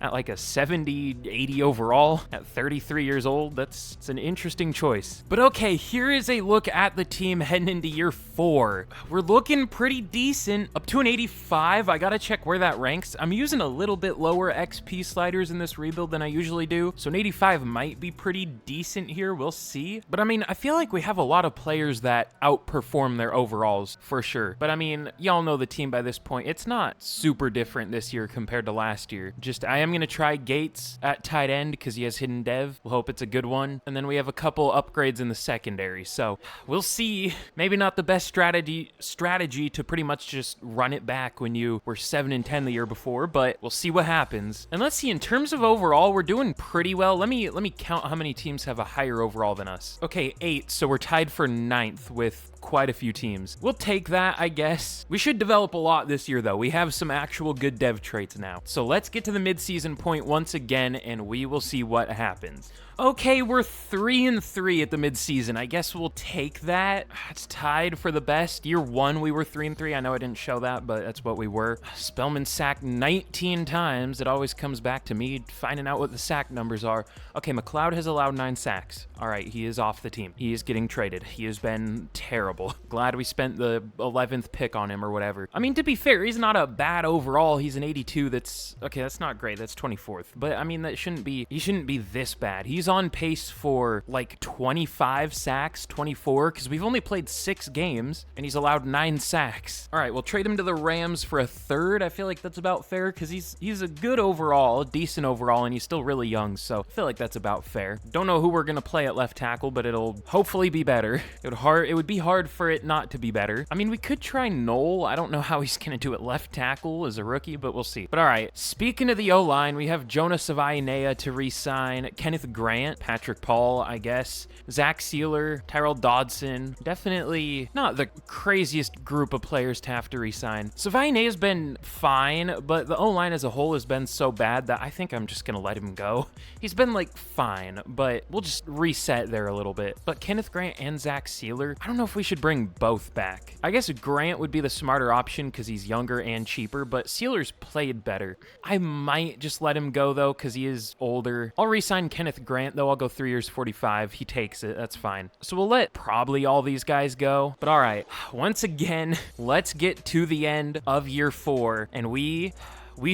at like a 70, 80 overall at 33 years old? It's an interesting choice. But okay, here is a look at the team heading into year 4. We're looking pretty decent. Up to an 85. I gotta check where that ranks. I'm using a little bit lower XP sliders in this rebuild than I usually do, so an 85 might be pretty decent here. We'll see. But I mean, I feel like we have a lot of players that outperform their overalls for sure. But I mean, y'all know the team by this point. It's not super different this year compared to last year. Just, I am gonna try Gates at tight end because he has hidden dev. We'll hope it's a good one. And then we have a couple upgrades in the secondary. So we'll see. Maybe not the best strategy to pretty much just run it back when you were 7-10 the year before, but we'll see what happens. And let's see, in terms of overall, we're doing pretty well. Let me count how many teams have a higher overall than us. Okay, 8, so we're tied for 9th with quite a few teams. We'll take that, I guess. We should develop a lot this year, though. We have some actual good dev traits now. So let's get to the midseason point once again, and we will see what happens. Okay, we're 3-3 at the midseason. I guess we'll take that. It's tied for the best. Year 1, we were 3-3. I know I didn't show that, but that's what we were. Spellman sacked 19 times. It always comes back to me finding out what the sack numbers are. Okay, McLeod has allowed 9 sacks. All right, he is off the team. He is getting traded. He has been terrible. Glad we spent the 11th pick on him or whatever. I mean, to be fair, he's not a bad overall. He's an 82. That's not great. That's 24th. But I mean, he shouldn't be this bad. He's on pace for like 25 sacks, 24, because we've only played 6 games and he's allowed 9 sacks. All right, we'll trade him to the Rams for a 3rd. I feel like that's about fair because he's a good overall, decent overall, and he's still really young, so I feel like that's about fair. Don't know who we're gonna play at left tackle, but it'll hopefully be better. It would be hard for it not to be better. I mean, we could try Noel. I don't know how he's gonna do at left tackle as a rookie, but we'll see. But all right, speaking of the O-line, we have Jonah Savainea to re-sign, Kenneth Grant, Patrick Paul, I guess, Zach Sealer, Tyrell Dodson. Definitely not the craziest group of players to have to re-sign. Savainea has been fine, but the O-line as a whole has been so bad that I think I'm just gonna let him go. He's been like fine, but we'll just reset there a little bit. But Kenneth Grant and Zach Sealer, I don't know if we should bring both back. I guess Grant would be the smarter option because he's younger and cheaper, but Sealer's played better. I might just let him go though because he is older. I'll re-sign Kenneth Grant though. I'll go 3 years, 45. He takes it. That's fine. So we'll let probably all these guys go. But all right, once again, let's get to the end of year 4, and we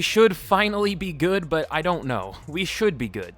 should finally be good, but I don't know. We should be good.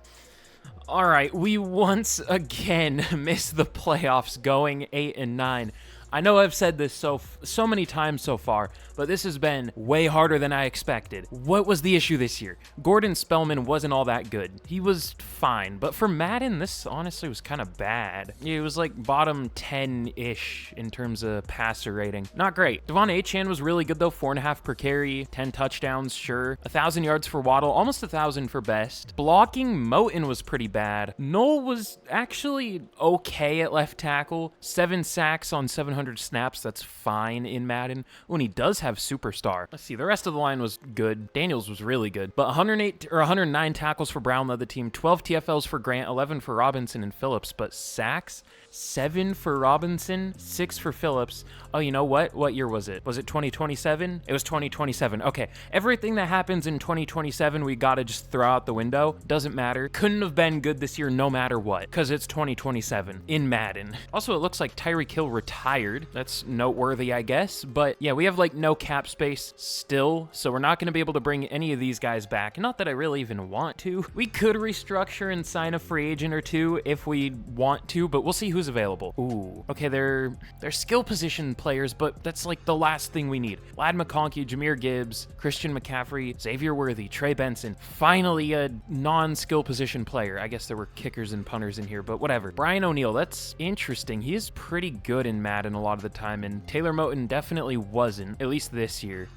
All right, we once again missed the playoffs, going 8-9. I know I've said this so many times so far, but this has been way harder than I expected. What was the issue this year? Gordon Spellman wasn't all that good. He was fine, but for Madden, this honestly was kind of bad. It was like bottom 10-ish in terms of passer rating. Not great. Devon Achane was really good though, 4.5 per carry, 10 touchdowns, sure. 1,000 yards for Waddle, almost 1,000 for Best. Blocking Moten was pretty bad. Noel was actually okay at left tackle, 7 sacks on 700 snaps. That's fine in Madden when he does have superstar. Let's see, the rest of the line was good. Daniels was really good, but 109 tackles for Brown led the team, 12 TFLs for Grant, 11 for Robinson and Phillips, but sacks, 7 for Robinson, 6 for Phillips. Oh, you know what? What year was it? Was it 2027? It was 2027. Okay, everything that happens in 2027, we gotta just throw out the window. Doesn't matter. Couldn't have been good this year no matter what, because it's 2027 in Madden. Also, it looks like Tyreek Hill retired. That's noteworthy, I guess. But yeah, we have like no cap space still, so we're not gonna be able to bring any of these guys back. Not that I really even want to. We could restructure and sign a free agent or two if we want to, but we'll see who's available. Ooh, okay, they're skill position players, but that's like the last thing we need. Lad McConkey, Jahmyr Gibbs, Christian McCaffrey, Xavier Worthy, Trey Benson. Finally, a non-skill position player. I guess there were kickers and punters in here, but whatever. Brian O'Neill, that's interesting. He is pretty good in Madden a lot of the time, and Taylor Moten definitely wasn't, at least this year.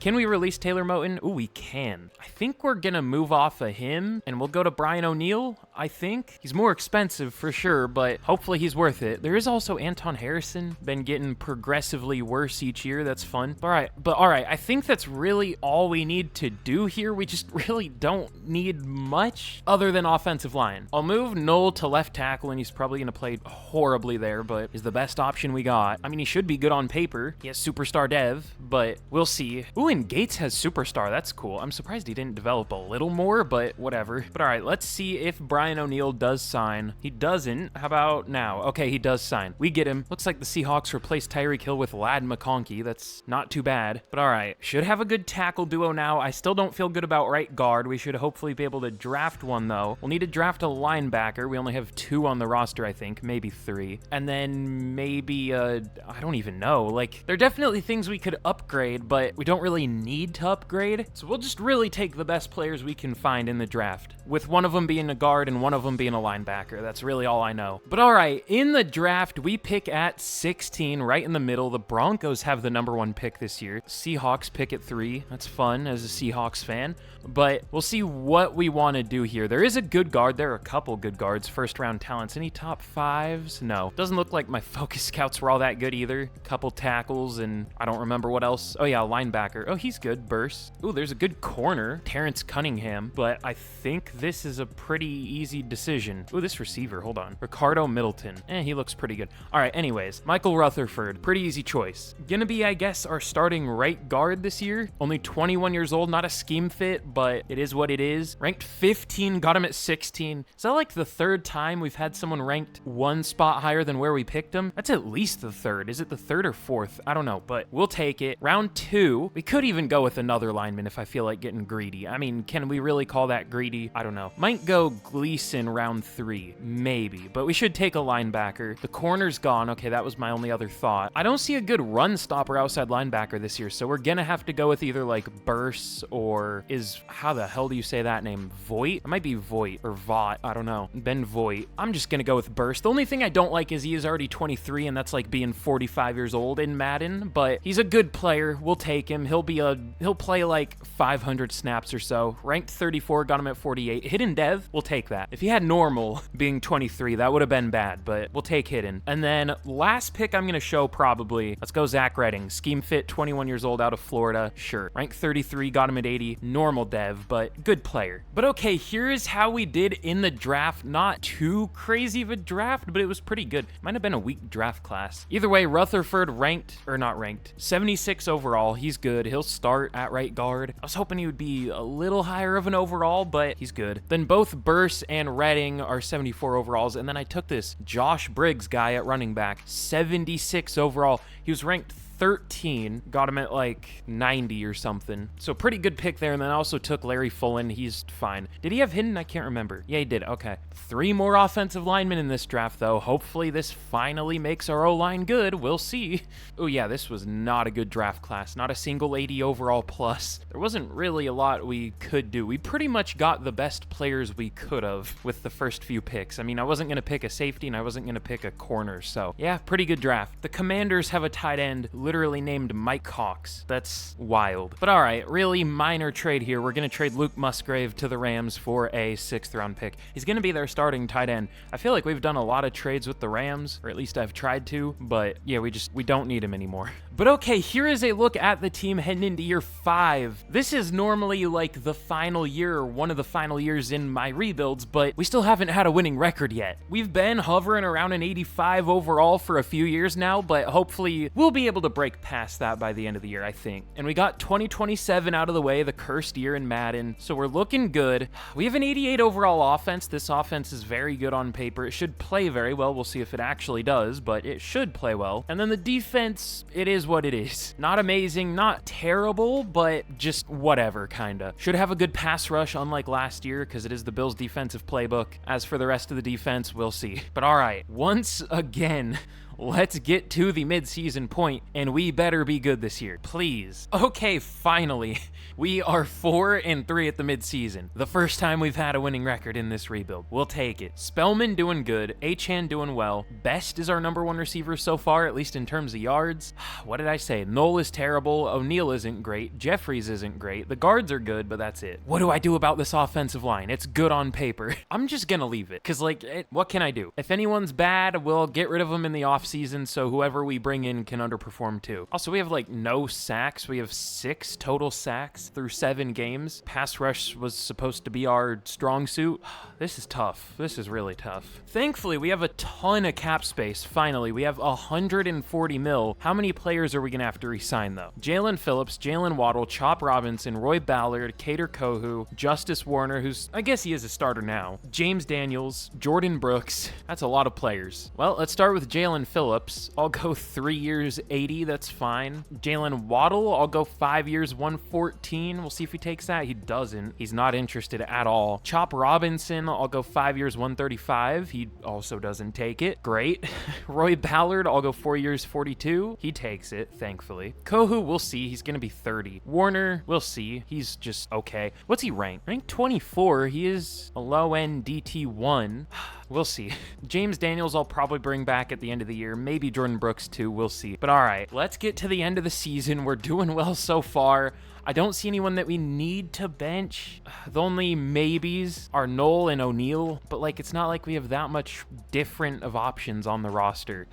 Can we release Taylor Moton? Ooh, we can. I think we're gonna move off of him and we'll go to Brian O'Neill, I think. He's more expensive for sure, but hopefully he's worth it. There is also Anton Harrison, been getting progressively worse each year. That's fun. All right, I think that's really all we need to do here. We just really don't need much other than offensive line. I'll move Knoll to left tackle, and he's probably gonna play horribly there, but is the best option we got. I mean, he should be good on paper. He has superstar dev, but we'll see. Ooh, and Gates has superstar. That's cool. I'm surprised he didn't develop a little more, but whatever. But all right, let's see if Brian O'Neill does sign. He doesn't. How about now? Okay, he does sign. We get him. Looks like the Seahawks replaced Tyreek Hill with Ladd McConkey. That's not too bad. But all right, should have a good tackle duo now. I still don't feel good about right guard. We should hopefully be able to draft one, though. We'll need to draft a linebacker. We only have 2 on the roster, I think. Maybe 3. And then maybe, I don't even know. Like, there are definitely things we could upgrade, but we don't really need to upgrade. So we'll just really take the best players we can find in the draft, with one of them being a guard and one of them being a linebacker. That's really all I know. But all right, in the draft, we pick at 16, right in the middle. The Broncos have the #1 pick this year. Seahawks pick at 3. That's fun as a Seahawks fan. But we'll see what we want to do here. There is a good guard. There are a couple good guards, first-round talents. Any top 5s? No. Doesn't look like my focus scouts were all that good either. A couple tackles, and I don't remember what else. Oh, yeah, linebacker. Oh, he's good. Burst. Ooh, there's a good corner. Terrence Cunningham. But I think this is a pretty easy decision. Ooh, this receiver. Hold on. Ricardo Middleton. He looks pretty good. All right, anyways. Michael Rutherford. Pretty easy choice. Gonna be, I guess, our starting right guard this year. Only 21 years old. Not a scheme fit, but it is what it is. Ranked 15, got him at 16. Is that like the 3rd time we've had someone ranked 1 spot higher than where we picked him? That's at least the 3rd. Is it the 3rd or 4th? I don't know, but we'll take it. Round 2, we could even go with another lineman if I feel like getting greedy. I mean, can we really call that greedy? I don't know. Might go Gleason round 3, maybe, but we should take a linebacker. The corner's gone. Okay, that was my only other thought. I don't see a good run stopper outside linebacker this year, so we're gonna have to go with either like Burse or how the hell do you say that name? Voigt? It might be Voigt or Vought. I don't know. Ben Voigt. I'm just gonna go with Burst. The only thing I don't like is he is already 23, and that's like being 45 years old in Madden, but he's a good player. We'll take him. He'll play like 500 snaps or so. Ranked 34, got him at 48. Hidden dev, we'll take that. If he had normal being 23, that would have been bad, but we'll take hidden. And then last pick I'm gonna show probably, let's go Zach Redding. Scheme fit, 21 years old, out of Florida. Sure. Ranked 33, got him at 80. Normal dev, but good player. But okay, here's how we did in the draft. Not too crazy of a draft, but it was pretty good. Might have been a weak draft class. Either way, Rutherford not ranked, 76 overall. He's good. He'll start at right guard. I was hoping he would be a little higher of an overall, but he's good. Then both Burse and Redding are 74 overalls, and then I took this Josh Briggs guy at running back, 76 overall. He was ranked 13, got him at like 90 or something. So pretty good pick there. And then I also took Larry Fullen. He's fine. Did he have hidden? I can't remember. Yeah, he did. Okay. 3 more offensive linemen in this draft, though. Hopefully this finally makes our O-line good. We'll see. Oh, yeah, this was not a good draft class. Not a single 80 overall plus. There wasn't really a lot we could do. We pretty much got the best players we could have with the first few picks. I mean, I wasn't going to pick a safety and I wasn't going to pick a corner. So, yeah, pretty good draft. The Commanders have a tight end literally named Mike Cox. That's wild. But all right, really minor trade here. We're going to trade Luke Musgrave to the Rams for a 6th round pick. He's going to be their starting tight end. I feel like we've done a lot of trades with the Rams, or at least I've tried to, but yeah, we don't need him anymore. But okay, here is a look at the team heading into year 5. This is normally like the final year, or one of the final years in my rebuilds, but we still haven't had a winning record yet. We've been hovering around an 85 overall for a few years now, but hopefully we'll be able to break past that by the end of the year, I think. And we got 2027 out of the way, the cursed year in Madden, so we're looking good. We have an 88 overall offense. This offense is very good on paper. It should play very well. We'll see if it actually does, but it should play well. And then the defense, it is what it is. Not amazing, not terrible, but just whatever, kinda. Should have a good pass rush, unlike last year, because it is the Bills' defensive playbook. As for the rest of the defense, we'll see. But all right, once again, let's get to the midseason point, and we better be good this year, please. Okay, finally, we are 4-3 at the midseason. The first time we've had a winning record in this rebuild. We'll take it. Spellman doing good, Achane doing well. Best is our #1 receiver so far, at least in terms of yards. What did I say? Knoll is terrible, O'Neal isn't great, Jeffries isn't great. The guards are good, but that's it. What do I do about this offensive line? It's good on paper. I'm just gonna leave it, because, like, what can I do? If anyone's bad, we'll get rid of them in the offseason, so whoever we bring in can underperform too. Also, we have, like, no sacks. We have 6 total sacks through 7 games. Pass rush was supposed to be our strong suit. This is tough. This is really tough. Thankfully, we have a ton of cap space. Finally, we have 140 mil. How many players are we gonna have to re-sign, though? Jalen Phillips, Jalen Waddle, Chop Robinson, Roy Ballard, Cater Kohu, Justice Warner, who's, I guess he is a starter now, James Daniels, Jordan Brooks. That's a lot of players. Well, let's start with Jalen Phillips. I'll go 3 years, 80. That's fine. Jalen Waddle, I'll go 5 years, 114. We'll see if he takes that. He doesn't. He's not interested at all. Chop Robinson, I'll go 5 years, 135. He also doesn't take it. Great. Roy Ballard, I'll go 4 years, 42. He takes it, thankfully. Kohu, we'll see. He's going to be 30. Warner, we'll see. He's just okay. What's he ranked? Ranked 24. He is a low-end DT1. We'll see. James Daniels I'll probably bring back at the end of the year. Maybe Jordan Brooks too. We'll see. But all right, let's get to the end of the season. We're doing well so far. I don't see anyone that we need to bench. The only maybes are Knoll and O'Neal, but, like, it's not like we have that much different of options on the roster.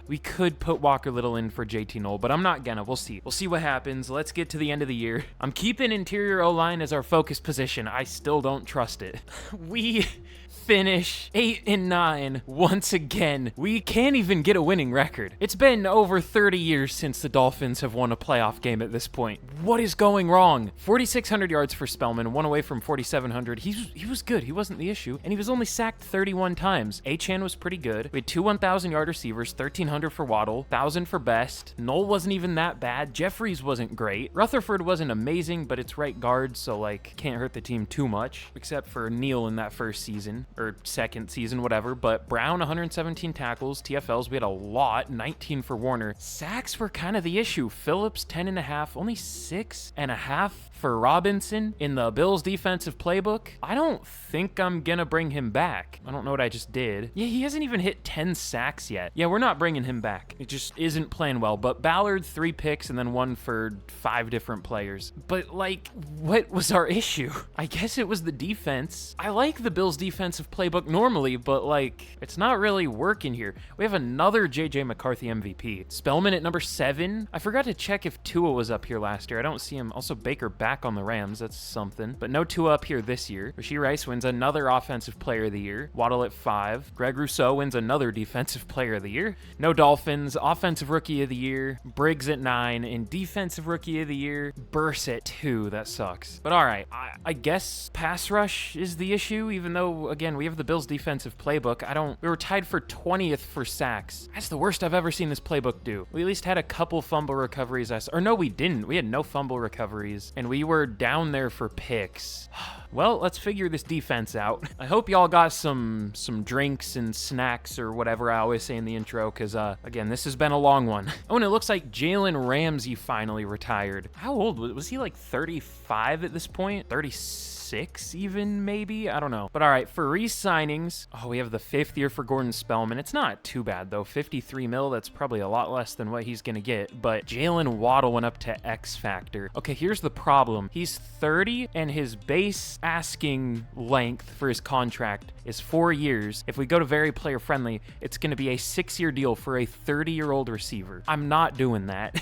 We could put Walker Little in for JT Knoll, but I'm not gonna. We'll see. We'll see what happens. Let's get to the end of the year. I'm keeping interior O-line as our focus position. I still don't trust it. We finish 8-9 once again. We can't even get a winning record. It's been over 30 years since the Dolphins have won a playoff game at this point. What is going wrong? 4,600 yards for Spellman, 1 away from 4,700. He was good. He wasn't the issue, and he was only sacked 31 times. Achane was pretty good. We had 2 1,000-yard receivers, 1,300 for Waddle, 1,000 for Best. Knoll wasn't even that bad. Jeffries wasn't great. Rutherford wasn't amazing, but it's right guard, so, like, can't hurt the team too much, except for Neal in that first season. Or second season, whatever. But Brown, 117 tackles. TFLs, we had a lot, 19 for Warner. Sacks were kind of the issue. Phillips, 10.5, only 6.5 for Robinson in the Bills defensive playbook. I don't think I'm gonna bring him back. I don't know what I just did. Yeah, he hasn't even hit 10 sacks yet. Yeah, we're not bringing him back. It just isn't playing well. But Ballard, 3 picks and then 1 for 5 different players. But, like, what was our issue? I guess it was the defense. I like the Bills defensive playbook normally, but, like, it's not really working here. We have another JJ McCarthy MVP. Spellman at number 7. I forgot to check if Tua was up here last year. I don't see him. Also, Baker back on the Rams. That's something. But no Tua up here this year. Rashee Rice wins another Offensive Player of the Year. Waddle at 5. Greg Rousseau wins another Defensive Player of the Year. No Dolphins. Offensive Rookie of the Year. Briggs at 9. And Defensive Rookie of the Year. Burse at 2. That sucks. But all right. I guess pass rush is the issue, even though, again, we have the Bills defensive playbook. We were tied for 20th for sacks. That's the worst I've ever seen this playbook do. We at least had a couple fumble recoveries. Or no, we didn't. We had no fumble recoveries. And we were down there for picks. Well, let's figure this defense out. I hope y'all got some drinks and snacks or whatever I always say in the intro, because, again, this has been a long one. Oh, and it looks like Jalen Ramsey finally retired. How old was he? Like 35 at this point? 36 even, maybe? I don't know. But all right, for re-signings, we have the 5th year for Gordon Spellman. It's not too bad, though. 53 mil, that's probably a lot less than what he's going to get. But Jalen Waddle went up to X Factor. Okay, here's the problem. He's 30, and his base asking length for his contract is 4 years. If we go to very player-friendly, it's going to be a 6-year deal for a 30-year-old receiver. I'm not doing that.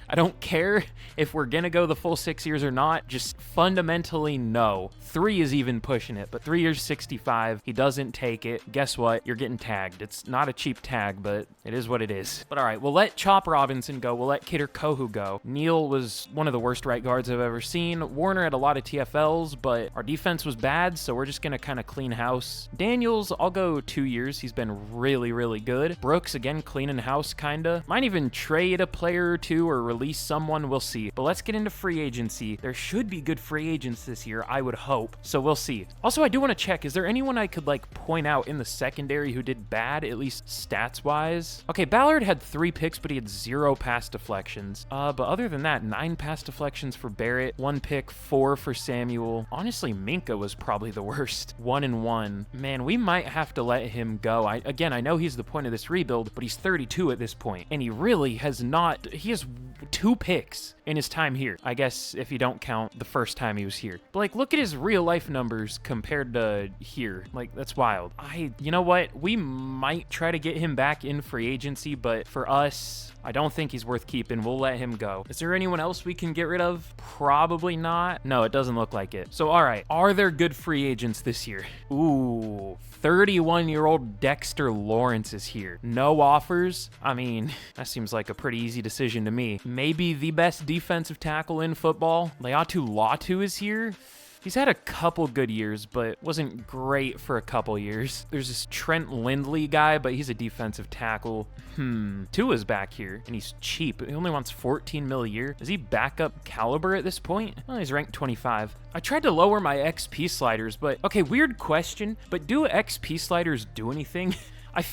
I don't care if we're going to go the full 6 years or not. Just fundamentally, no. 3 is even pushing it, but 3 years, 65. He doesn't take it. Guess what? You're getting tagged. It's not a cheap tag, but it is what it is. But all right, we'll let Chop Robinson go. We'll let Cater Kohu go. Neal was one of the worst right guards I've ever seen. Warner had a lot of TFLs, but our defense was bad, so we're just going to kind of clean house. Daniels, I'll go 2 years. He's been really, really good. Brooks, again, cleaning house, kind of. Might even trade a player or two or release release someone, we'll see. But let's get into free agency. There should be good free agents this year, I would hope. So we'll see. Also, I do want to check, is there anyone I could like point out in the secondary who did bad, at least stats-wise? Okay, Ballard had 3 picks, but he had 0 pass deflections. But other than that, 9 pass deflections for Barrett, 1 pick, 4 for Samuel. Honestly, Minkah was probably the worst. 1-1. Man, we might have to let him go. Again, I know he's the point of this rebuild, but he's 32 at this point, and he really has not. He has 2 picks in his time here. I guess if you don't count the first time he was here. But like, look at his real life numbers compared to here. Like, that's wild. You know what? We might try to get him back in free agency, but for us, I don't think he's worth keeping. We'll let him go. Is there anyone else we can get rid of? Probably not. No, it doesn't look like it. So, all right. Are there good free agents this year? Ooh, 31-year-old Dexter Lawrence is here. No offers? I mean, that seems like a pretty easy decision to me. Maybe the best defensive tackle in football. Leatu Latu is here. He's had a couple good years, but wasn't great for a couple years. There's this Trent Lindley guy, but he's a defensive tackle. Tua's back here, and he's cheap. He only wants 14 mil a year. Is he backup caliber at this point? Well, he's ranked 25. I tried to lower my XP sliders, but okay, weird question, but do XP sliders do anything? I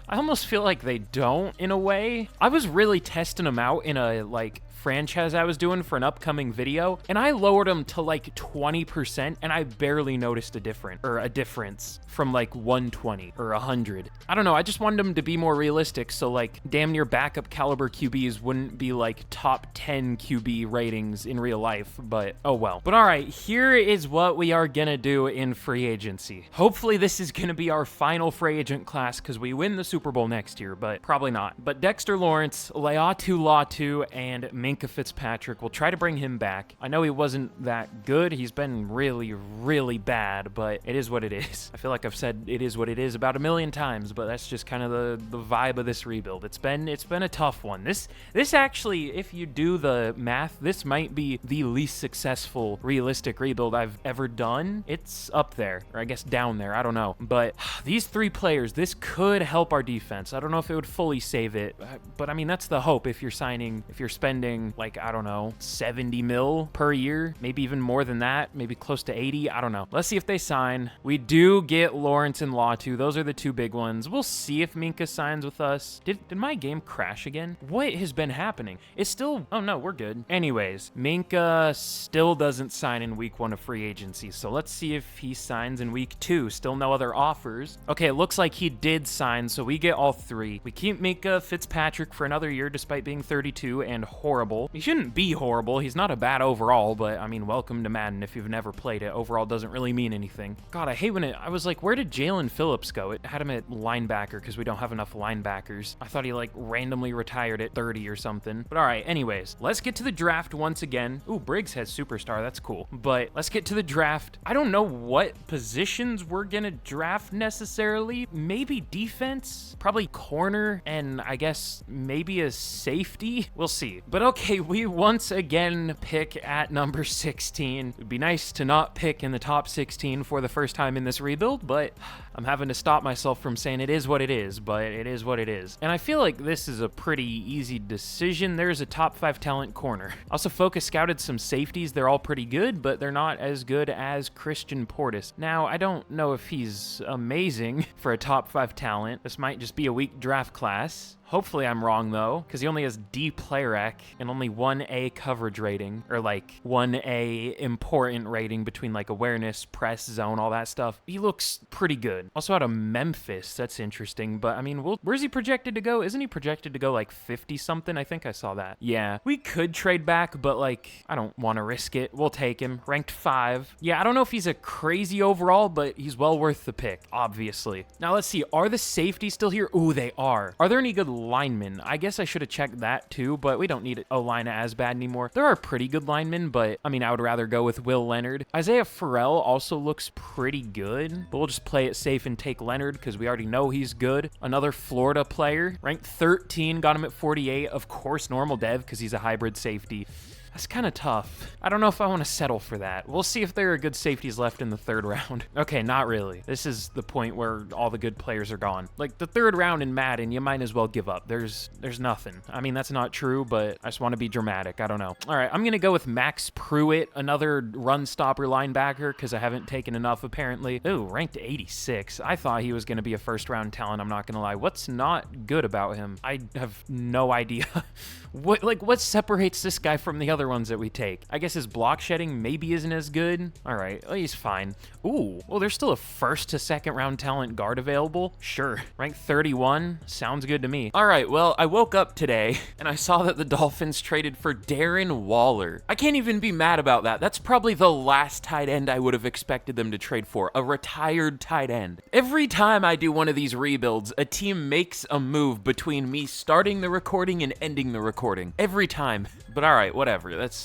almost feel like they don't in a way. I was really testing them out in a like franchise I was doing for an upcoming video, and I lowered them to like 20%, and I barely noticed a difference from like 120 or 100. I don't know, I just wanted them to be more realistic, so like damn near backup caliber QBs wouldn't be like top 10 QB ratings in real life, but oh well. But all right, here is what we are gonna do in free agency. Hopefully this is gonna be our final free agent class because we win the Super Bowl next year, but probably not. But Dexter Lawrence, Leatu Latu, and MINKAH FITZPATRIck, we'll try to bring him back. I know he wasn't that good. He's been really, really bad, but it is what it is. I feel like I've said it is what it is about a million times, but that's just kind of the vibe of this rebuild. It's been a tough one. This actually, if you do the math, this might be the least successful realistic rebuild I've ever done. It's up there, or I guess down there. I don't know. But these 3 players, this could help our defense. I don't know if it would fully save it, but I mean, that's the hope if you're spending like, I don't know, 70 mil per year, maybe even more than that, maybe close to 80. I don't know. Let's see if they sign. We do get Lawrence and Latu. Those are the 2 big ones. We'll see if Minkah signs with us. Did my game crash again? What has been happening? It's still, oh no, we're good. Anyways, Minkah still doesn't sign in week 1 of free agency. So let's see if he signs in week 2. Still no other offers. Okay, it looks like he did sign, so we get all 3. We keep MINKAH FITZPATRIck for another year despite being 32 and horrible. He shouldn't be horrible. He's not a bad overall, but I mean, welcome to Madden if you've never played it. Overall doesn't really mean anything. God, I hate when I was like, where did Jalen Phillips go? It had him at linebacker because we don't have enough linebackers. I thought he like randomly retired at 30 or something. But all right, anyways, let's get to the draft once again. Ooh, Briggs has superstar. That's cool. But let's get to the draft. I don't know what positions we're gonna draft necessarily. Maybe defense, probably corner, and I guess maybe a safety. We'll see. But okay, we once again pick at number 16. It'd be nice to not pick in the top 16 for the first time in this rebuild, but I'm having to stop myself from saying it is what it is, but it is what it is. And I feel like this is a pretty easy decision. There's a top 5 talent corner. Also, Focus scouted some safeties. They're all pretty good, but they're not as good as Christian Portis. Now, I don't know if he's amazing for a top 5 talent. This might just be a weak draft class. Hopefully I'm wrong though, because he only has D player rec and only 1A coverage rating, or like 1A important rating between like awareness, press, zone, all that stuff. He looks pretty good. Also out of Memphis, that's interesting, but I mean, where's he projected to go? Isn't he projected to go like 50 something? I think I saw that. Yeah, we could trade back, but like, I don't want to risk it. We'll take him. Ranked 5. Yeah, I don't know if he's a crazy overall, but he's well worth the pick, obviously. Now let's see, are the safeties still here? Ooh, they are. Are there any good linemen? I guess I should have checked that too, but we don't need O-line as bad anymore. There are pretty good linemen, but I mean, I would rather go with Will Leonard. Isaiah Farrell also looks pretty good, but we'll just play it safe and take Leonard because we already know he's good. Another Florida player, ranked 13, got him at 48. Of course, normal dev because he's a hybrid safety. That's kind of tough. I don't know if I want to settle for that. We'll see if there are good safeties left in the 3rd round. Okay, not really. This is the point where all the good players are gone. Like, the 3rd round in Madden, you might as well give up. There's nothing. I mean, that's not true, but I just want to be dramatic. I don't know. All right, I'm going to go with Max Pruitt, another run stopper linebacker, because I haven't taken enough, apparently. Ooh, ranked 86. I thought he was going to be a 1st round talent, I'm not going to lie. What's not good about him? I have no idea. What separates this guy from the other ones that we take? I guess his block shedding maybe isn't as good. All right, well, he's fine. Ooh, well, there's still a 1st to 2nd round talent guard available. Sure, rank 31, sounds good to me. All right, well, I woke up today and I saw that the Dolphins traded for Darren Waller. I can't even be mad about that. That's probably the last tight end I would have expected them to trade for, a retired tight end. Every time I do one of these rebuilds, a team makes a move between me starting the recording and ending the recording. Every time. But all right, whatever.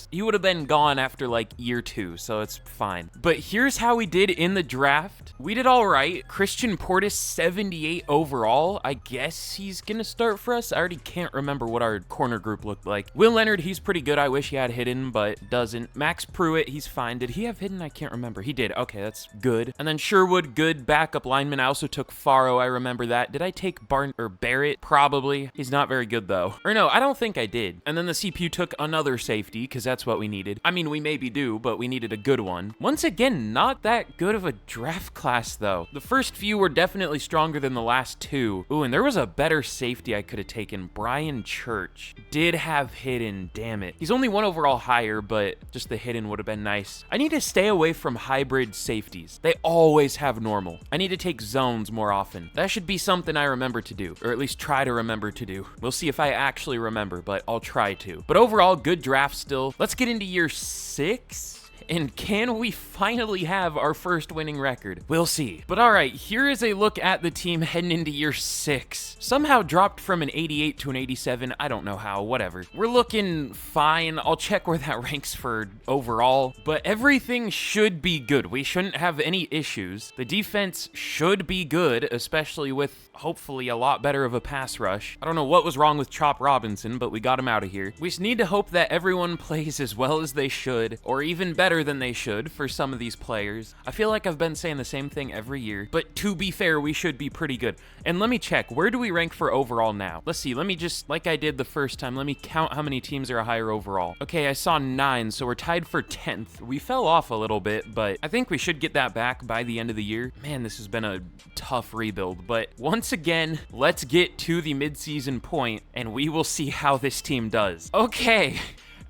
He would have been gone after like year 2, so it's fine. But here's how we did in the draft. We did all right. Christian Portis, 78 overall. I guess he's gonna start for us. I already can't remember what our corner group looked like. Will Leonard, he's pretty good. I wish he had hidden, but doesn't. Max Pruitt, he's fine. Did he have hidden? I can't remember. He did. Okay, that's good. And then Sherwood, good backup lineman. I also took Faro. I remember that. Did I take Barrett? Probably. He's not very good though. Or no, I don't think I did. And then the CPU took another safety because that's what we needed. I mean, we maybe do, but we needed a good one. Once again, not that good of a draft class though. The first few were definitely stronger than the last 2. Ooh, and there was a better safety I could have taken. Brian Church did have hidden, damn it. He's only 1 overall higher, but just the hidden would have been nice. I need to stay away from hybrid safeties. They always have normal. I need to take zones more often. That should be something I remember to do, or at least try to remember to do. We'll see if I actually remember, but I'll try to. But overall, good draft still. Let's get into year 6. And can we finally have our first winning record? We'll see. But all right, here is a look at the team heading into year 6. Somehow dropped from an 88 to an 87. I don't know how, whatever. We're looking fine. I'll check where that ranks for overall, but everything should be good. We shouldn't have any issues. The defense should be good, especially with hopefully a lot better of a pass rush. I don't know what was wrong with Chop Robinson, but we got him out of here. We just need to hope that everyone plays as well as they should, or even better than they should for some of these players. I feel like I've been saying the same thing every year, but to be fair, we should be pretty good. And let me check, where do we rank for overall now? Let's see, let me just, like I did the first time, let me count how many teams are higher overall. Okay, I saw 9, so we're tied for 10th. We fell off a little bit, but I think we should get that back by the end of the year. Man, this has been a tough rebuild, but once again, let's get to the midseason point, and we will see how this team does. Okay.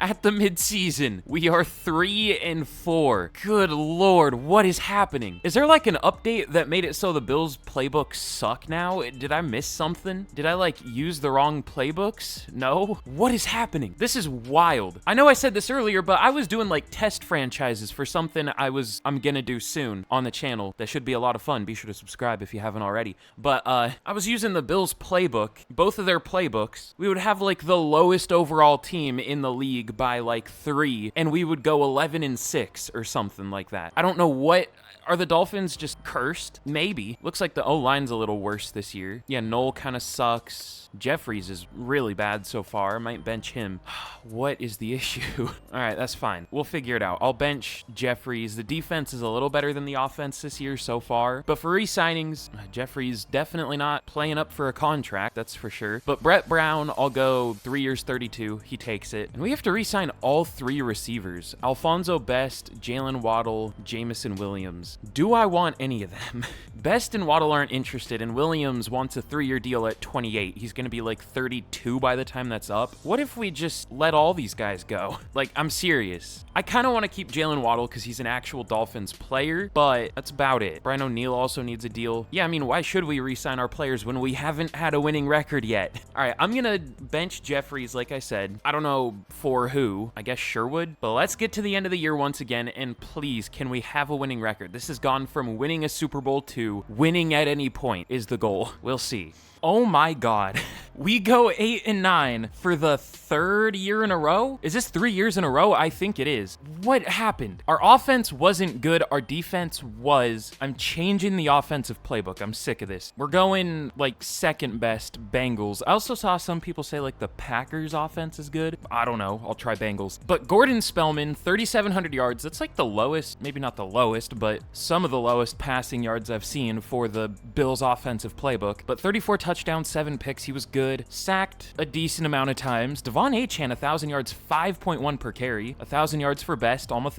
At the midseason, we are 3-4. Good Lord, what is happening? Is there like an update that made it so the Bills playbooks suck now? Did I miss something? Did I like use the wrong playbooks? No? What is happening? This is wild. I know I said this earlier, but I was doing like test franchises for something I'm gonna do soon on the channel. That should be a lot of fun. Be sure to subscribe if you haven't already. But I was using the Bills playbook, both of their playbooks. We would have like the lowest overall team in the league by like 3, and we would go 11-6 or something like that. I don't know what. Are the Dolphins just cursed? Maybe. Looks like the O-line's a little worse this year. Yeah, Noel kind of sucks. Jeffries is really bad so far. I might bench him. What is the issue? All right, that's fine. We'll figure it out. I'll bench Jeffries. The defense is a little better than the offense this year so far. But for re-signings, Jeffries definitely not playing up for a contract, that's for sure. But Brett Brown, I'll go 3 years, 32. He takes it. And we have to re-sign all 3 receivers. Alfonso Best, Jalen Waddle, Jamison Williams. Do I want any of them? Best and Waddle aren't interested, and Williams wants a 3-year deal at 28. He's going to be like 32 by the time that's up. What if we just let all these guys go? Like, I'm serious. I kind of want to keep Jalen Waddle because he's an actual Dolphins player, but that's about it. Brian O'Neill also needs a deal. Yeah, I mean, why should we re-sign our players when we haven't had a winning record yet? All right, I'm going to bench Jeffries, like I said. I don't know for who. I guess Sherwood. But let's get to the end of the year once again, and please, can we have a winning record? This has gone from winning a Super Bowl to winning at any point is the goal. We'll see. Oh my God. We go 8-9 for the 3rd year in a row? Is this 3 years in a row? I think it is. What happened? Our offense wasn't good. Our defense was. I'm changing the offensive playbook. I'm sick of this. We're going like 2nd best Bengals. I also saw some people say like the Packers offense is good. I don't know. I'll try Bengals. But Gordon Spellman, 3,700 yards. That's like the lowest, maybe not the lowest, but some of the lowest passing yards I've seen for the Bills offensive playbook. But 34 touchdowns, 7 picks. He was good. Sacked a decent amount of times. Devon Achane, 1,000 yards, 5.1 per carry. 1,000 yards for Best, almost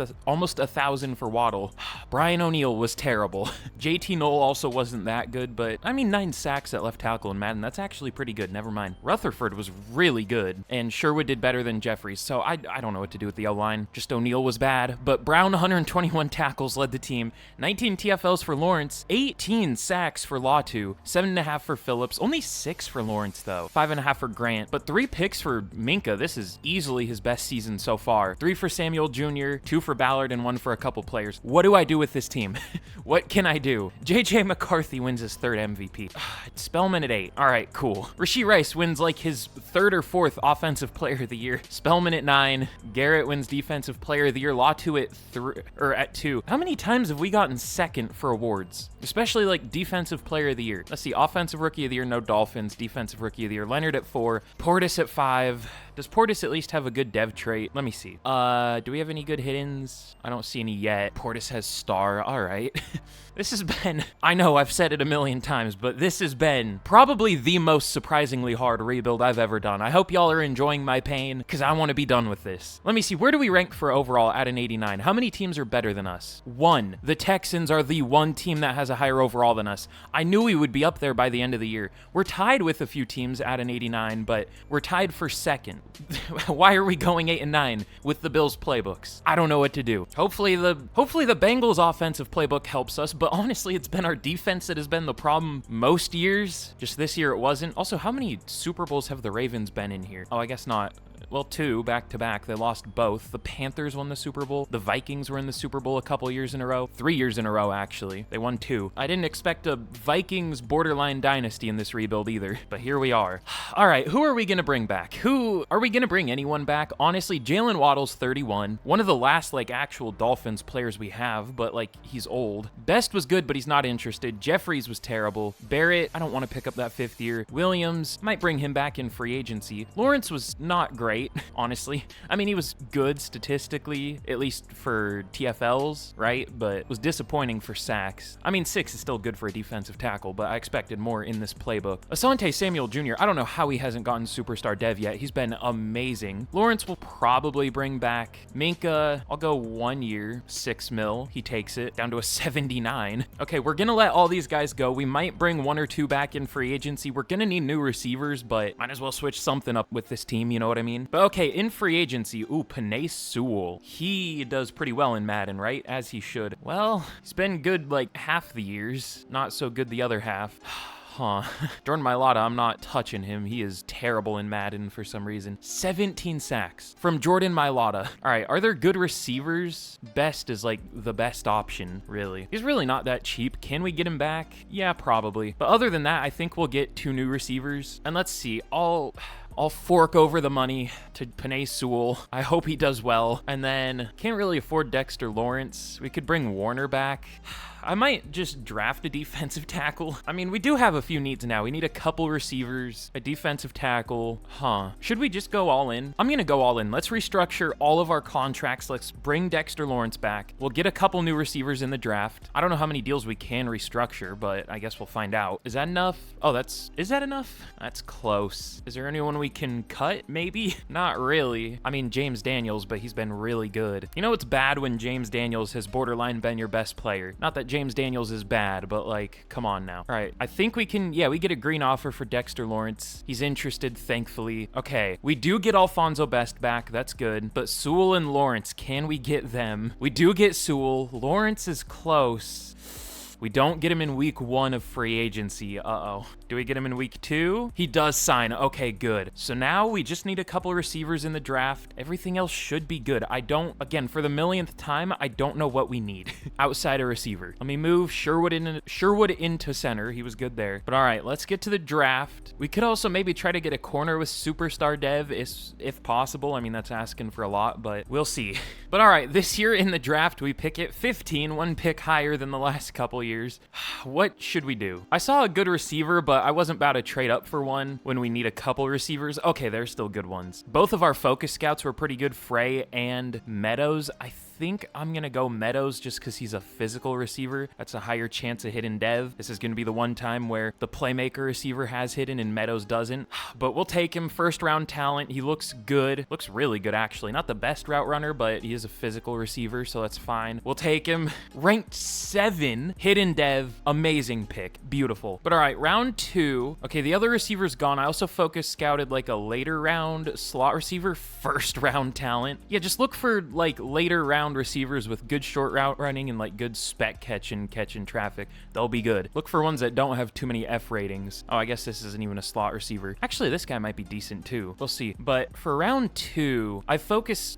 1,000 for Waddle. Brian O'Neill was terrible. JT Knoll also wasn't that good, but I mean, 9 sacks at left tackle in Madden. That's actually pretty good. Never mind. Rutherford was really good, and Sherwood did better than Jeffries, so I don't know what to do with the O-line. Just O'Neill was bad, but Brown, 121 tackles, led the team. 19 TFLs for Lawrence, 18 sacks for Latu, 7.5 for Phillips, only 6 for Lawrence though, 5.5 for Grant, but 3 picks for Minkah. This is easily his best season so far. 3 for Samuel Jr., 2 for Ballard, and 1 for a couple players. What do I do with this team? What can I do? JJ McCarthy wins his 3rd MVP. Spellman at 8. All right, cool. Rashee Rice wins like his 3rd or 4th offensive player of the year. Spellman at 9. Garrett wins defensive player of the year. Latu at 3 or at 2. How many times have we gotten 2nd for awards? Especially like defensive player of the year. Let's see. Offensive rookie of the year, no Dolphins. Defensive rookie of the year, Leonard at 4. Portis at 5. Does Portis at least have a good dev trait? Let me see. Do we have any good hit-ins? I don't see any yet. Portis has star. All right. This has been, I know I've said it a million times, but this has been probably the most surprisingly hard rebuild I've ever done. I hope y'all are enjoying my pain, because I want to be done with this. Let me see, where do we rank for overall at an 89? How many teams are better than us? 1. The Texans are the one team that has a higher overall than us. I knew we would be up there by the end of the year. We're tied with a few teams at an 89, but we're tied for 2nd. Why are we going 8 and 9 with the Bills playbooks? I don't know what to do. Hopefully the Bengals offensive playbook helps us, but honestly, it's been our defense that has been the problem most years. Just this year it wasn't. Also, how many Super Bowls have the Ravens been in here? Oh, I guess not. Well, 2 back-to-back. They lost both. The Panthers won the Super Bowl. The Vikings were in the Super Bowl a couple years in a row. 3 years in a row, actually. They won 2. I didn't expect a Vikings borderline dynasty in this rebuild either, but here we are. All right, who are we going to bring back? Are we going to bring anyone back? Honestly, Jalen Waddle's 31. One of the last, like, actual Dolphins players we have, but, like, he's old. Best was good, but he's not interested. Jeffries was terrible. Barrett, I don't want to pick up that 5th year. Williams, might bring him back in free agency. Lawrence was not great. Honestly. I mean, he was good statistically, at least for TFLs, right? But was disappointing for sacks. I mean, 6 is still good for a defensive tackle, but I expected more in this playbook. Asante Samuel Jr., I don't know how he hasn't gotten superstar dev yet. He's been amazing. Lawrence will probably bring back. Minkah, I'll go 1 year, 6 mil. He takes it down to a 79. Okay, we're gonna let all these guys go. We might bring 1 or 2 back in free agency. We're gonna need new receivers, but might as well switch something up with this team, you know what I mean? But okay, in free agency, Penei Sewell. He does pretty well in Madden, right? As he should. Well, he's been good like half the years, not so good the other half. Huh. Jordan Mailata, I'm not touching him. He is terrible in Madden for some reason. 17 sacks from Jordan Mailata. All right, are there good receivers? Best is like the best option, really. He's really not that cheap. Can we get him back? Yeah, probably. But other than that, I think we'll get 2 new receivers. And let's see, I'll fork over the money to Penei Sewell. I hope he does well. And then can't really afford Dexter Lawrence. We could bring Warner back. I might just draft a defensive tackle. I mean, we do have a few needs now. We need a couple receivers, a defensive tackle. Should we just go all in? I'm gonna go all in. Let's restructure all of our contracts. Let's bring Dexter Lawrence back. We'll get a couple new receivers in the draft. I don't know how many deals we can restructure, but I guess we'll find out. Is that enough? Oh, is that enough? That's close. Is there anyone we can cut? Maybe? Not really. I mean, James Daniels, but he's been really good. You know, it's bad when James Daniels has borderline been your best player. Not that James Daniels is bad, but like, come on now. All right, I think we can, yeah, we get a green offer for Dexter Lawrence. He's interested, thankfully. Okay, we do get Alfonso Best back. That's good. But Sewell and Lawrence, can we get them? We do get Sewell. Lawrence is close. We don't get him in week 1 of free agency. Uh-oh. Do we get him in week 2? He does sign. Okay, good. So now we just need a couple receivers in the draft. Everything else should be good. Again, for the millionth time, I don't know what we need outside a receiver. Let me move Sherwood into center. He was good there. But all right, let's get to the draft. We could also maybe try to get a corner with superstar dev if possible. I mean, that's asking for a lot, but we'll see. But all right, this year in the draft, we pick at 15, 1 pick higher than the last couple years. What should we do? I saw a good receiver, but but I wasn't about to trade up for one when we need a couple receivers. Okay, they're still good ones. Both of our focus scouts were pretty good, Frey and Meadows. I think I'm gonna go Meadows just because he's a physical receiver. That's a higher chance of hidden dev. This is gonna be the one time where the playmaker receiver has hidden and Meadows doesn't. But we'll take him. First round talent. He looks good. Looks really good, actually. Not the best route runner, but he is a physical receiver, so that's fine. We'll take him. Ranked 7, hidden dev. Amazing pick. Beautiful. But all right, round 2. Okay, the other receiver's gone. I also focus scouted like a later round slot receiver. First round talent. Yeah, just look for like later round receivers with good short route running and like good spec catching traffic. They'll be good. Look for ones that don't have too many F ratings. Oh, I guess this isn't even a slot receiver. Actually, this guy might be decent too. We'll see. But for round 2, I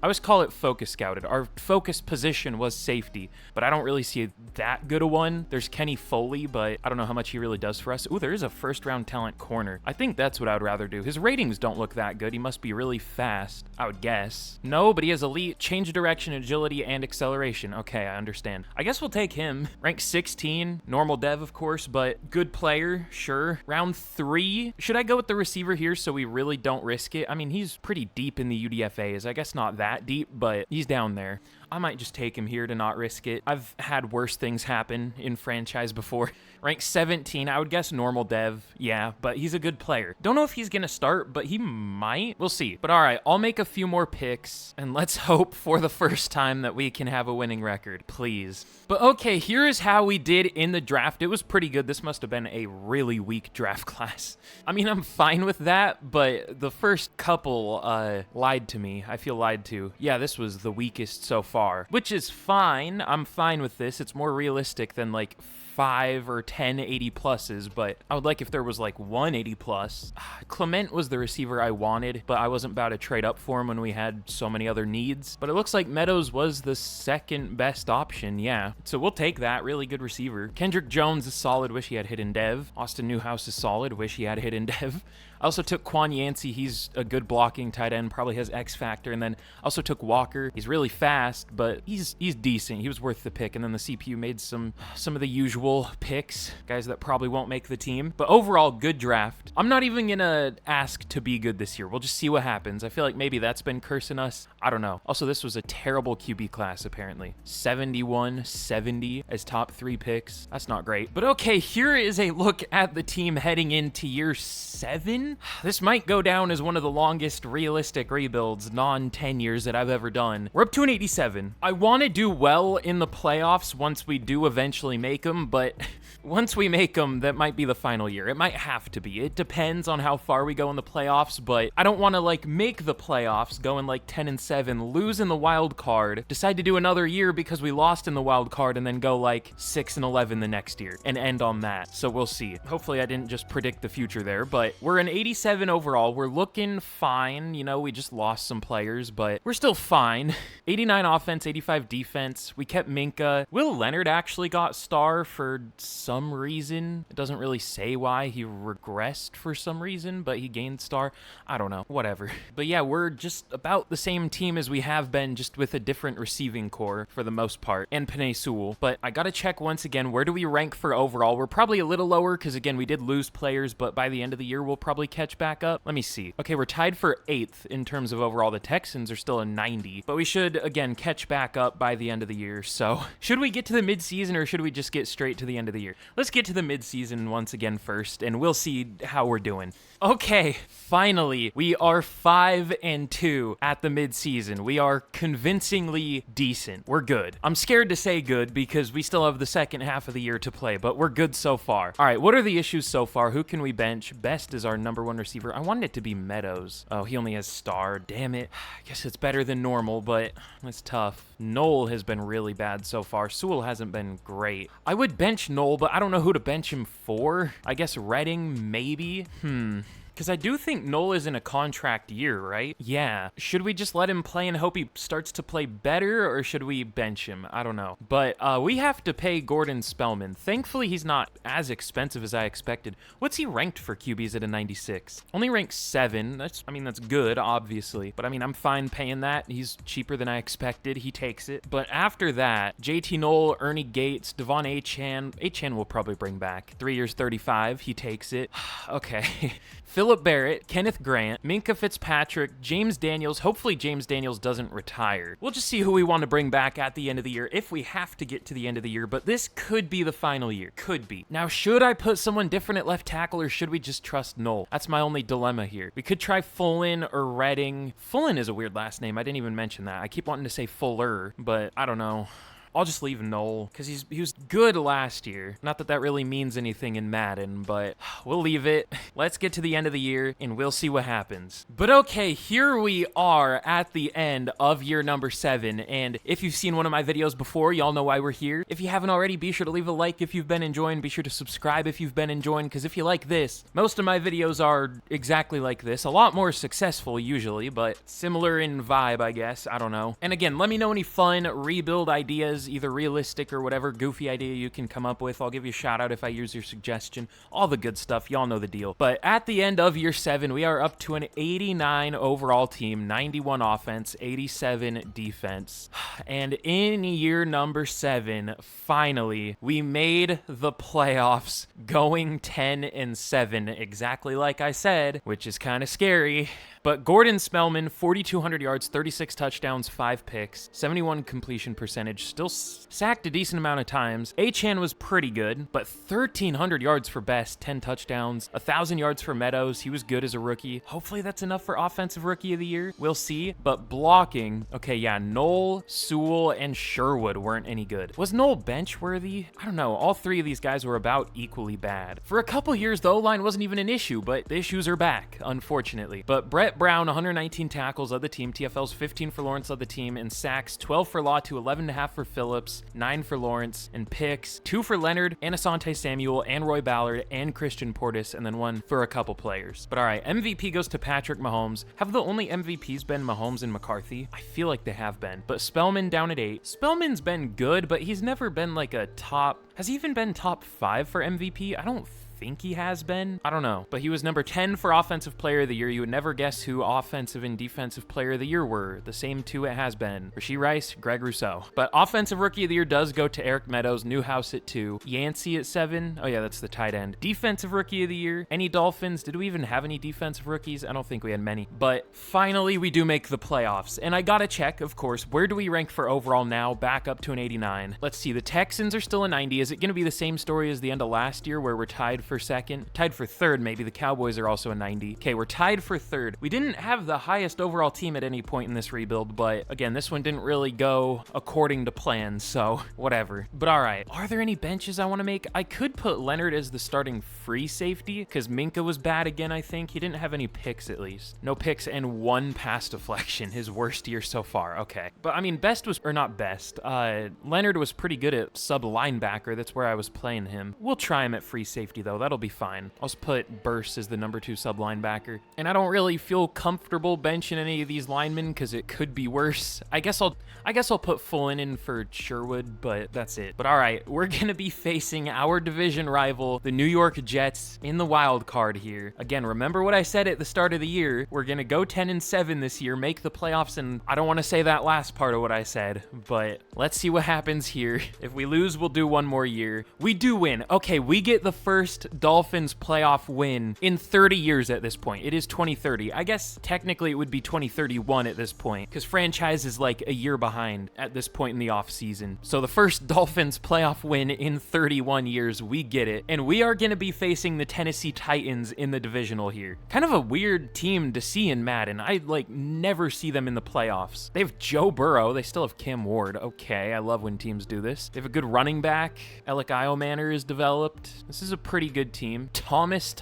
always call it focus scouted. Our focus position was safety, but I don't really see that good a one. There's Kenny Foley, but I don't know how much he really does for us. Ooh, there is a first round talent corner. I think that's what I would rather do. His ratings don't look that good. He must be really fast, I would guess. No, but he has elite change of direction, agility, and acceleration. Okay, I understand. I guess we'll take him. Rank 16, normal dev, of course, but good player, sure. Round 3, should I go with the receiver here so we really don't risk it? I mean, he's pretty deep in the UDFAs. I guess not that deep, but he's down there. I might just take him here to not risk it. I've had worse things happen in franchise before. Rank 17, I would guess normal dev. Yeah, but he's a good player. Don't know if he's gonna start, but he might. We'll see. But all right, I'll make a few more picks, and let's hope for the first time that we can have a winning record, please. But okay, here is how we did in the draft. It was pretty good. This must have been a really weak draft class. I mean, I'm fine with that, but the first couple lied to me. I feel lied to. Yeah, this was the weakest so far, which is fine. I'm fine with this. It's more realistic than like 5 or 10 80 pluses, but I would like if there was like 1 80 plus. Clement was the receiver I wanted, but I wasn't about to trade up for him when we had so many other needs. But it looks like Meadows was the second best option, yeah. So we'll take that. Really good receiver. Kendrick Jones is solid. Wish he had hidden dev. Austin Newhouse is solid. Wish he had hidden dev. I also took Quan Yancey. He's a good blocking tight end, probably has X factor. And then also took Walker. He's really fast, but he's decent. He was worth the pick. And then the CPU made some of the usual picks, guys that probably won't make the team. But overall, good draft. I'm not even gonna ask to be good this year. We'll just see what happens. I feel like maybe that's been cursing us. I don't know. Also, this was a terrible QB class, apparently. 71, 70 as top 3 picks. That's not great. But okay, here is a look at the team heading into year 7. This might go down as one of the longest realistic rebuilds, non-10 years that I've ever done. We're up to an 87. I want to do well in the playoffs once we do eventually make them, but once we make them, that might be the final year. It might have to be. It depends on how far we go in the playoffs, but I don't want to like make the playoffs, go in like 10-7, lose in the wild card, decide to do another year because we lost in the wild card, and then go like 6-11 the next year and end on that. So we'll see. Hopefully I didn't just predict the future there, but we're an 87 overall. We're looking fine. You know, we just lost some players, but we're still fine. 89 offense, 85 defense. We kept Minkah. Will Leonard actually got star for some reason. It doesn't really say why. He regressed for some reason, but he gained star. I don't know. Whatever. But yeah, we're just about the same team as we have been, just with a different receiving core for the most part, and Penei Sewell. But I gotta check once again, where do we rank for overall? We're probably a little lower because, again, we did lose players, but by the end of the year, we'll probably catch back up. Let me see. Okay, we're tied for 8th in terms of overall. The Texans are still a 90, but we should, again, catch back up by the end of the year. So should we get to the midseason, or should we just get straight to the end of the year? Let's get to the midseason once again first, and we'll see how we're doing. Okay, finally, we are 5-2 at the midseason. We are convincingly decent. We're good. I'm scared to say good because we still have the second half of the year to play, but we're good so far. All right, what are the issues so far? Who can we bench? Best is our number 1 receiver. I wanted it to be Meadows. Oh, he only has star. Damn it. I guess it's better than normal, but it's tough. Noel has been really bad so far. Sewell hasn't been great. I would bench Noel, but I don't know who to bench him for. I guess Redding, maybe. Because Because I do think Noel is in a contract year, right? Yeah. Should we just let him play and hope he starts to play better, or should we bench him? I don't know. But we have to pay Gordon Spellman. Thankfully, he's not as expensive as I expected. What's he ranked for QBs at a 96? Only ranked 7. That's good, obviously. But I mean, I'm fine paying that. He's cheaper than I expected. He takes it. But after that, JT Noel, Ernie Gates, Devon Achane. Achane will probably bring back. 3 years, 35. He takes it. Okay. Phillip Barrett, Kenneth Grant, Minkah Fitzpatrick, James Daniels. Hopefully James Daniels doesn't retire. We'll just see who we want to bring back at the end of the year if we have to get to the end of the year, but this could be the final year. Could be. Now, should I put someone different at left tackle, or should we just trust Noel? That's my only dilemma here. We could try Fullen or Redding. Fullen is a weird last name. I didn't even mention that. I keep wanting to say Fuller, but I don't know. I'll just leave Noel, because he was good last year. Not that that really means anything in Madden, but we'll leave it. Let's get to the end of the year, and we'll see what happens. But okay, here we are at the end of year number 7, and if you've seen one of my videos before, y'all know why we're here. If you haven't already, be sure to leave a like if you've been enjoying. Be sure to subscribe if you've been enjoying, because if you like this, most of my videos are exactly like this. A lot more successful, usually, but similar in vibe, I guess. I don't know. And again, let me know any fun rebuild ideas, either realistic or whatever goofy idea you can come up with. I'll give you a shout out if I use your suggestion. All the good stuff. Y'all know the deal. But at the end of year 7, we are up to an 89 overall team, 91 offense, 87 defense. And in year number 7, finally, we made the playoffs, going 10-7, exactly like I said, which is kind of scary. But Gordon Spellman, 4,200 yards, 36 touchdowns, 5 picks, 71 completion percentage, still sacked a decent amount of times. Achane was pretty good, but 1,300 yards for Best, 10 touchdowns, 1,000 yards for Meadows. He was good as a rookie. Hopefully that's enough for Offensive Rookie of the Year. We'll see. But blocking, okay, yeah, Noel, Sewell, and Sherwood weren't any good. Was Noel bench worthy? I don't know. All 3 of these guys were about equally bad. For a couple years, the O-line wasn't even an issue, but the issues are back, unfortunately. But Brett Brown, 119 tackles of the team, TFL's 15 for Lawrence of the team, and sacks 12 for Latu, 11.5 for Phillips, 9 for Lawrence, and picks 2 for Leonard, and Asante Samuel, and Roy Ballard, and Christian Portis, and then 1 for a couple players. But all right, MVP goes to Patrick Mahomes. Have the only MVPs been Mahomes and McCarthy? I feel like they have been. But Spellman down at 8. Spellman's been good, but he's never been like a top... Has he even been top 5 for MVP? I don't think he has been. I don't know. But he was number 10 for Offensive Player of the Year. You would never guess who Offensive and Defensive Player of the Year were. The same 2 it has been. Rashee Rice, Greg Rousseau. But Offensive Rookie of the Year does go to Eric Meadows, Newhouse at 2, Yancey at 7. Oh yeah, that's the tight end. Defensive Rookie of the Year. Any Dolphins? Did we even have any defensive rookies? I don't think we had many. But finally, we do make the playoffs. And I gotta check, of course, where do we rank for overall now? Back up to an 89. Let's see. The Texans are still a 90. Is it gonna be the same story as the end of last year where we're tied for second? Tied for third, maybe. The Cowboys are also a 90. Okay, we're tied for third. We didn't have the highest overall team at any point in this rebuild, but again, this one didn't really go according to plan, so whatever. But all right, are there any benches I want to make? I could put Leonard as the starting free safety because Minkah was bad again, I think. He didn't have any picks, at least. No picks and 1 pass deflection, his worst year so far. Okay. But I mean, Best was, or not Best, Leonard was pretty good at sub linebacker. That's where I was playing him. We'll try him at free safety, though. That'll be fine. I'll just put Burst as the number 2 sub linebacker. And I don't really feel comfortable benching any of these linemen because it could be worse. I guess I'll put Fullen in for Sherwood, but that's it. But all right, we're gonna be facing our division rival, the New York Jets, in the wild card here. Again, remember what I said at the start of the year. We're gonna go 10-7 this year, make the playoffs, and I don't want to say that last part of what I said, but let's see what happens here. If we lose, we'll do 1 more year. We do win. Okay, we get the first Dolphins playoff win in 30 years at this point. It is 2030. I guess technically it would be 2031 at this point because franchise is like a year behind at this point in the offseason. So the first Dolphins playoff win in 31 years, we get it. And we are going to be facing the Tennessee Titans in the divisional here. Kind of a weird team to see in Madden. I like never see them in the playoffs. They have Joe Burrow. They still have Cam Ward. Okay, I love when teams do this. They have a good running back. Alec Iomanner is developed. This is a pretty good team. Thomas.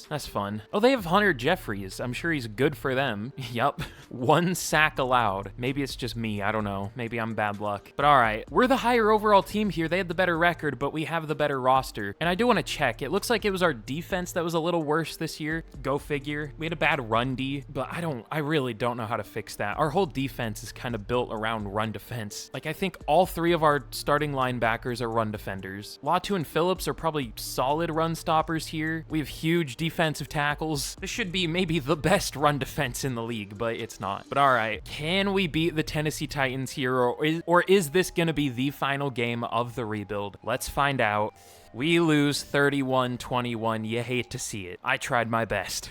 That's fun. Oh, they have Hunter Jeffries. I'm sure he's good for them. Yup. 1 sack allowed. Maybe it's just me. I don't know. Maybe I'm bad luck. But all right. We're the higher overall team here. They had the better record, but we have the better roster. And I do want to check. It looks like it was our defense that was a little worse this year. Go figure. We had a bad run D, but I really don't know how to fix that. Our whole defense is kind of built around run defense. Like, I think all 3 of our starting linebackers are run defenders. Latu and Phillips are probably solid run stoppers here. We have huge defensive tackles. This should be maybe the best run defense in the league, but it's not. But all right, can we beat the Tennessee Titans here, or is this gonna be the final game of the rebuild? Let's find out. We lose 31-21. You hate to see it. I tried my best.